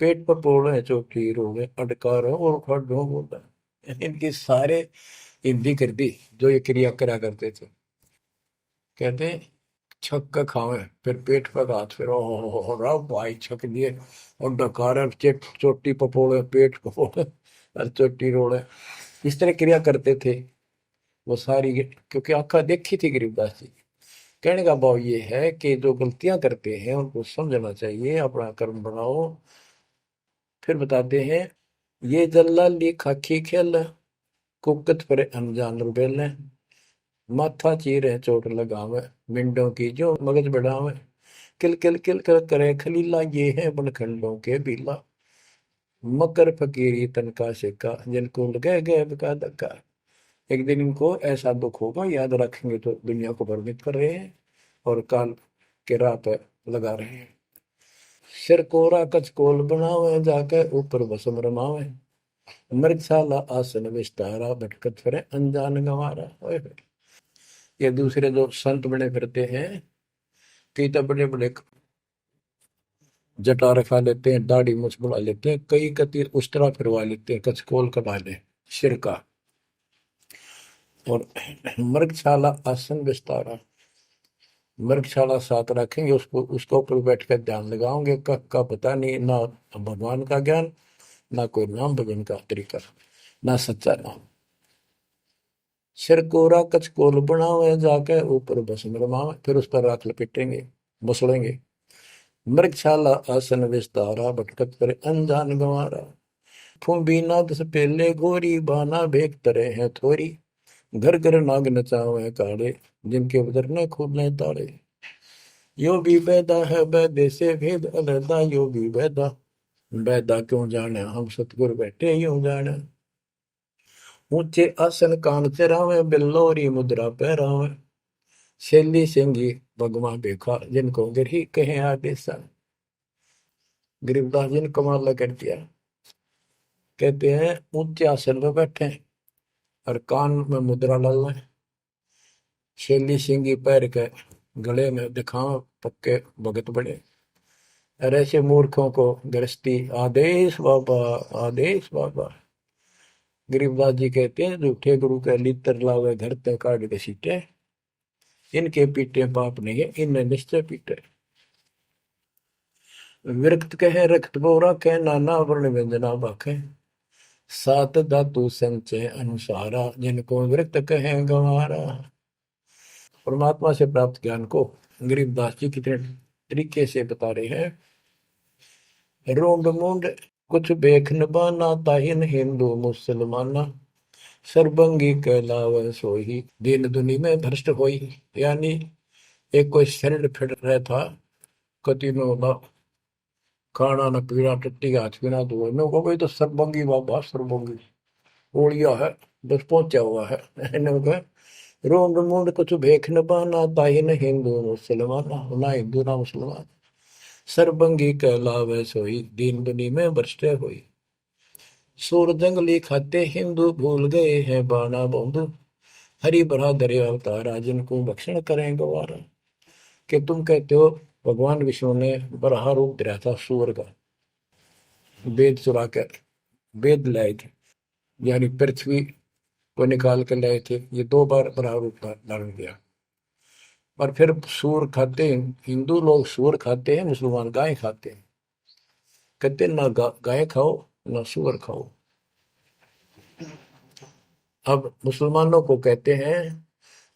पेट पर पोड़े चौकी रोगे, अटकारो और खड़ो बोला। इनकी सारे हिंदी कर दी जो ये क्रिया करा करते थे। कहते छक के खावे, फिर पेट पे हाथ, फिर ओ रहा भाई छक दिए, और डकार चोटी पपोड़े, पेट पपोड़े और चोटी रोड़े, इस तरह क्रिया करते थे वो सारी, क्योंकि आंखा देखी थी गरीबदास जी। कहने का भाव ये है कि जो गलतियां करते हैं उनको समझना चाहिए, अपना कर्म बनाओ। फिर बताते हैं, ये जल्लाली खाकी खेल, कुकत पर अनजान रुबेल, माथा चीरे चोट लगावे, मिंडों की जो मगज बढ़ावे, किल किल किल कर करे खलीला, ये है बनखंडों के बीला, मकर फकीरी तनका सिक्का, जिनको लगे गए का धक्का। एक दिन इनको ऐसा दुख होगा, याद रखेंगे तो दुनिया को भ्रमित कर रहे हैं और काल के राह पे लगा रहे हैं। सिर कोरा कचकोल बनावे, जाके ऊपर भस्म रमावे, मृगशाला आसन विस्तारा, भटकत फिरे अनजान गंवारा। ये दूसरे जो संत बने फिरते हैं, कई तो बड़े बड़े जटा रखा लेते हैं, दाढ़ी मूछ बढ़ा लेते हैं, कई कति उस्तरा फिरवा लेते हैं, कचकोल कटा ले सिर का, और मृगशाला आसन विस्तारा, मृगशाला साथ रखेंगे, उसको उसके ऊपर बैठ कर ध्यान लगाओगे, का पता नहीं, ना भगवान का ज्ञान, ना कोई नाम भजन का तरीका, ना सच्चा नाम। सिर कोरा कचकोल बनावे, जाके ऊपर भस्म रमावे, फिर उस पर राख लपेटेंगे, बसड़ेंगे। मृगशाला आसन विस्तारा, भटकत करे अनजान गंवारा, फूंबी नाद से पहले गोरी, बाना भेक तरे हैं थोरी, घर घर नाग नचावे काड़े, जिनके उधर न खुले ताड़े। यो भी बैदा है बैदे से भेद अलहदा, यो भी बैदा, बैदा क्यों जाने हम सतगुर बैठे यूं जाने। ऊंचे आसन कान चरावे, बिल्लोरी मुद्रा पहरावे, शैली सिंगी भगवा देखा, जिनको गिरही कहे आदेशा। गरीबदास जी ने कमाल कर दिया, कहते हैं ऊंचे आसन पर बैठे और कान में मुद्रा डाल लें, शैली सिंगी पैर के गले में दिखाओ पक्के भगत बड़े, और ऐसे मूर्खों को गृहस्थी आदेश बाबा, आदेश बाबा। गरीबदास जी कहते हैं, झूठे गुरु के लितर लावे, घर ते काट के सीटे, इनके पीटे पाप नहीं है, इन्हें निश्चय पीटे। विरक्त कहे रक्त बोरा के, नाना वर्ण व्यंजना बाखे, सात धातु संचय अनुसारा, जिनको विरक्त कहे गंवारा। परमात्मा से प्राप्त ज्ञान को गरीबदास जी कितने तरीके से बता रहे हैं। रोंड मुंड कुछ बेख न बाना, ताहिन हिंदू मुसलमाना, सरबंगी कहलावे सोही, दीन दुनी में भ्रष्ट होई। यानी एक कोई शरीर फिट रहा था, कति में होगा खाना न पीना, टट्टी हाथ पीना धोए में, वो कोई तो सरबंगी बाबा, सरबंगी ओलिया है, बस पहुंचा हुआ है। रोंड मुंड कुछ भेख न बाना, ताहिन हिंदू मुसलमाना, ना हिंदू ना मुसलमान, सरबंगी कहलावे सोई, दीन दुनी में भ्रष्ट होई। सूर जंगली खाते हिंदू, भूल गए हैं बाना बंधु, हरि भरा दरे अवतारा, जिनको भक्षण करें गवारा। कि तुम कहते हो भगवान विष्णु ने बराह रूप धरा था सूर का, वेद चुरा कर वेद लाए थे, यानी पृथ्वी को निकाल कर लाए थे, ये दो बार बराह रूप धारण किया। और फिर सूर खाते हैं हिंदू लोग, सूर खाते हैं, मुसलमान गाय खाते हैं। कहते ना गाय खाओ ना सूअर खाओ। अब मुसलमानों को कहते हैं,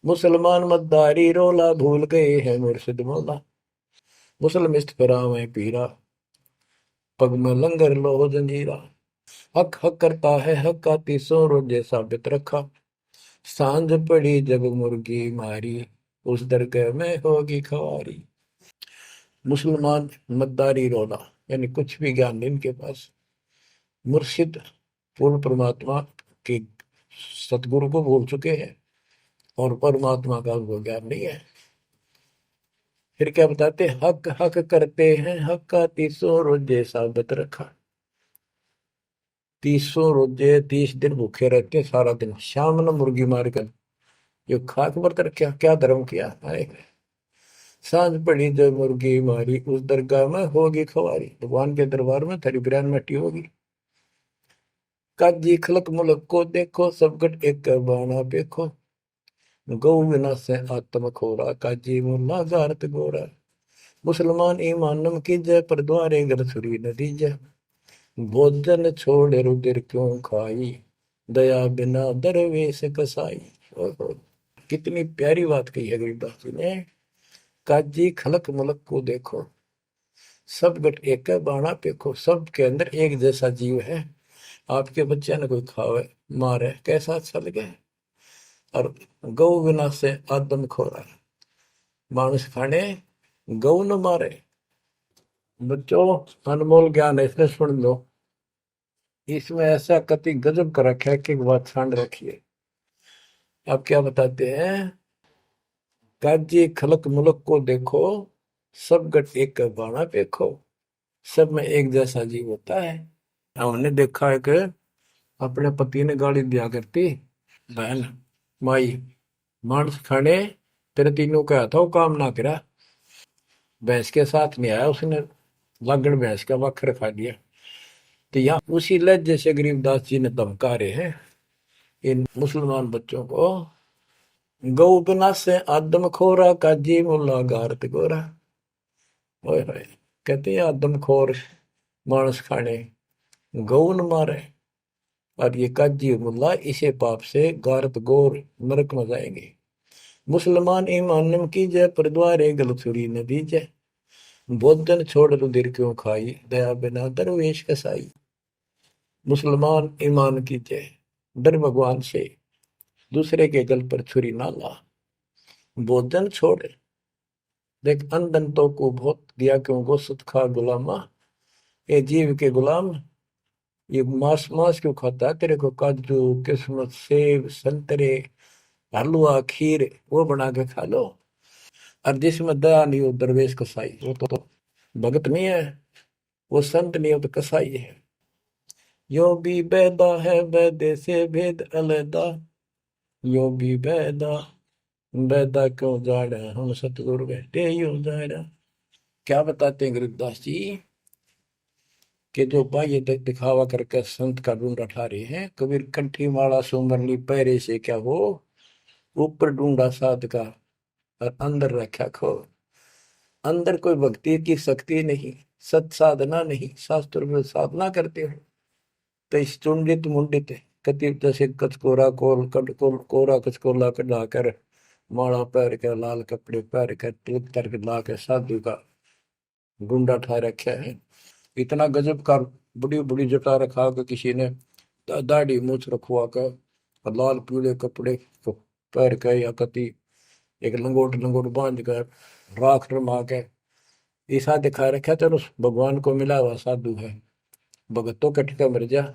मुसलमान मद्दारी रोला, भूल गए हैं मुर्शिद मौला, मुसलमिस्त फरावे पीरा, पग में लंगर लो जंजीरा। हक हक करता है हक का, तीसों रोजे साबित रखा, सांझ पड़ी जब मुर्गी मारी, उस दरगाह में होगी खवारी। मुसलमान मद्दारी रोला, यानी कुछ भी ज्ञान नहीं इनके पास। मुर्शिद पूर्ण परमात्मा के सतगुरु को भूल चुके हैं और परमात्मा का उनको ज्ञान नहीं है। फिर क्या बताते, हक हक करते हैं हक का, तीसों रोजे साबित रखा। तीसों रोजे 30 दिन भूखे रहते, सारा दिन शाम न मुर्गी मार कर, ये खाक व्रत रखा, क्या धर्म किया है। सांझ पड़ी जब मुर्गी मारी, उस दरगाह में होगी खवारी, भगवान के दरबार में तेरी बिरयानी मट्टी होगी। काजी खलक मुलक को देखो, सब गट एक बाना देखो, गौ बिना से आत्म खोरा, काजी मुल्ला गारत गोरा। मुसलमान ईमान नम कीजय, पर द्वारे घर छुरी न दीजय। भोजन छोड़ रुधिर क्यों खाई, दया बिना दरवेश कसाई। ओहो, कितनी प्यारी बात कही है गरीबदास जी ने। काजी खलक मलक को देखो, सब गट एक बाणा पेखो। सब के अंदर एक जैसा जीव है। आपके बच्चे ने कोई खावे मारे कैसा अच्छा लगे। और गौ बिना से आदम खोरा, मानुष खाने गौ न मारे। बच्चों, अनमोल ज्ञान है, इसमें सुन लो। इसमें ऐसा कति गजब कर रखा है कि बात छांड रखिए। आप क्या बताते हैं? काजी खलक मुलक को देखो, सब गट एक बाणा पेखो। सब में एक जैसा जीव होता है। हमने देखा है कि अपने पति ने गाली दिया करती बहन माई, मांस खाने तेरे तीनों का था वो काम ना करा। भैंस के साथ नहीं आया उसने, लागण भैंस का वक्र खा लिया। तो यहाँ उसी लहजे से गरीबदास जी ने धमका रहे हैं इन मुसलमान बच्चों को। गौ बिना से आदम खोरा, काजी मुल्ला गारत गोरा। ओए होए, कहते हैं आदम खोर मांस खाने गौ न मारे, और ये काजी मुल्ला इसे पाप से गारत गोर नरक में जाएंगे। मुसलमान ईमान की जय, पर द्वारे गल छुरी न दीजय। भोजन छोड़ रुधिर क्यों खाई, दया बिना दरवेश कसाई। मुसलमान ईमान की जय, डर भगवान से, दूसरे के गल पर छुरी ना ला। भोजन छोड़, देख अंधन तो को बहुत दिया क्यों गोसत खा गुलामा। ये जीव के गुलाम, ये मांस मांस क्यों खाता है? तेरे को काजू किस्मत सेब संतरे हलवा खीर वो बना के खा लो। और जिसमें दया नहीं हो दरवेश कसाई, वो तो भगत नहीं है, वो संत नहीं हो तो कसाई है। यो भी बैदा है बैदे से भेद अलैदा, यो भी बैदा बैदा क्यों जाड़ा, हम सतगुरु बैठे यो जाड़ा। क्या बताते हैं गरीबदास जी कि जो बाह्य दिखावा करके संत का ढूंढा ठा रहे हैं। कबीर कंठी माला सुमरनी पहरे से क्या हो, ऊपर ढूंढा साध का और अंदर रखा खो। अंदर कोई भक्ति की शक्ति नहीं, सत साधना नहीं, शास्त्र में साधना करते हो तो इस चुंडित मुंडित कति जैसे कचकोरा कोल कट कोल कोरा कचकोला कटा कर माला पैर के लाल कपड़े पैर कर तिलक कर ला के साधु का गुंडा ठा रखा है। इतना गजब का बड़ी बड़ी जटा रखा के किसी ने दाढ़ी मूछ रखवा कर और लाल पीले कपड़े पैर के या कति एक लंगोट लंगोट बांध कर राख रमा के ऐसा दिखा रखा। चलो भगवान को मिला हुआ साधु है, भगतों कटका मर जा।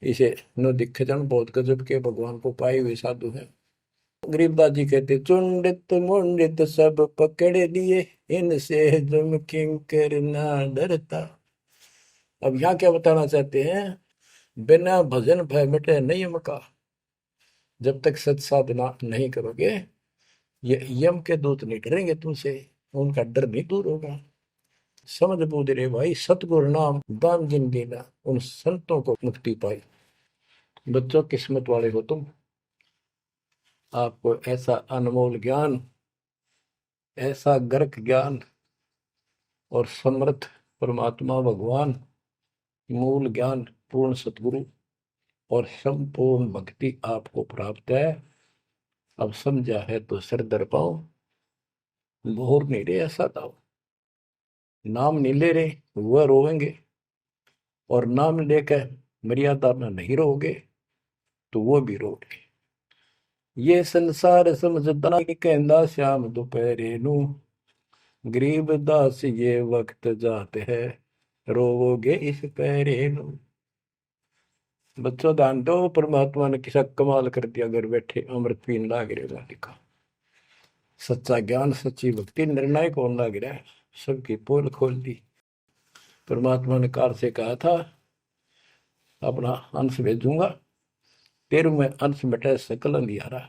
इसे नो दिखे जन बहुत गजब के भगवान को पाए हुए साधु है। गरीबदास जी कहते चुंडित मुंडित सब पकड़ लिए, इनसे जम किंकर ना डरता। अब यहाँ क्या बताना चाहते हैं? बिना भजन भय मिटे नहीं मका। जब तक सत साधना नहीं करोगे ये यम के दूत नहीं डरेंगे तुमसे, उनका डर नहीं दूर होगा। समझ बूझ रे भाई, सतगुरु नाम दान जिन देना, उन संतों को मुक्ति पाई। बच्चों, किस्मत वाले हो तुम, आपको ऐसा अनमोल ज्ञान, ऐसा गर्क ज्ञान और समर्थ परमात्मा भगवान, मूल ज्ञान पूर्ण सतगुरु और संपूर्ण भक्ति आपको प्राप्त है। अब समझा है तो सिर दर पाओ, भोर नहीं रहे ऐसा दाओ। नाम नहीं ले रहे वह रोएंगे, और नाम लेकर मर्यादा में नहीं रहोगे तो वो भी रोगे। ये संसार समझदा कहंदा श्याम दोपहरे नू, गरीब दास ये वक्त जाते है, रोवोगे इस पहरे नू। बच्चों ध्यान दो, परमात्मा ने किसा कमाल कर दिया, घर बैठे अमृत पीन लाग रहे मालिका। सच्चा ज्ञान सच्ची भक्ति निर्णायक होने लग रहा है, सबकी पोल खोल दी। परमात्मा ने काल से कहा था अपना अंश भेजूंगा, तेरु में अंश मिटे सकल अंधियारा,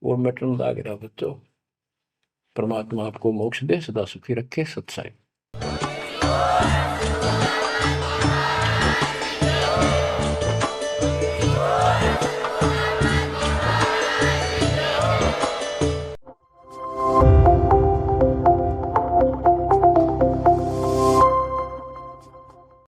वो मिटन लग रहा। बच्चों, परमात्मा आपको मोक्ष दे, सदा सुखी रखे। सत्साई।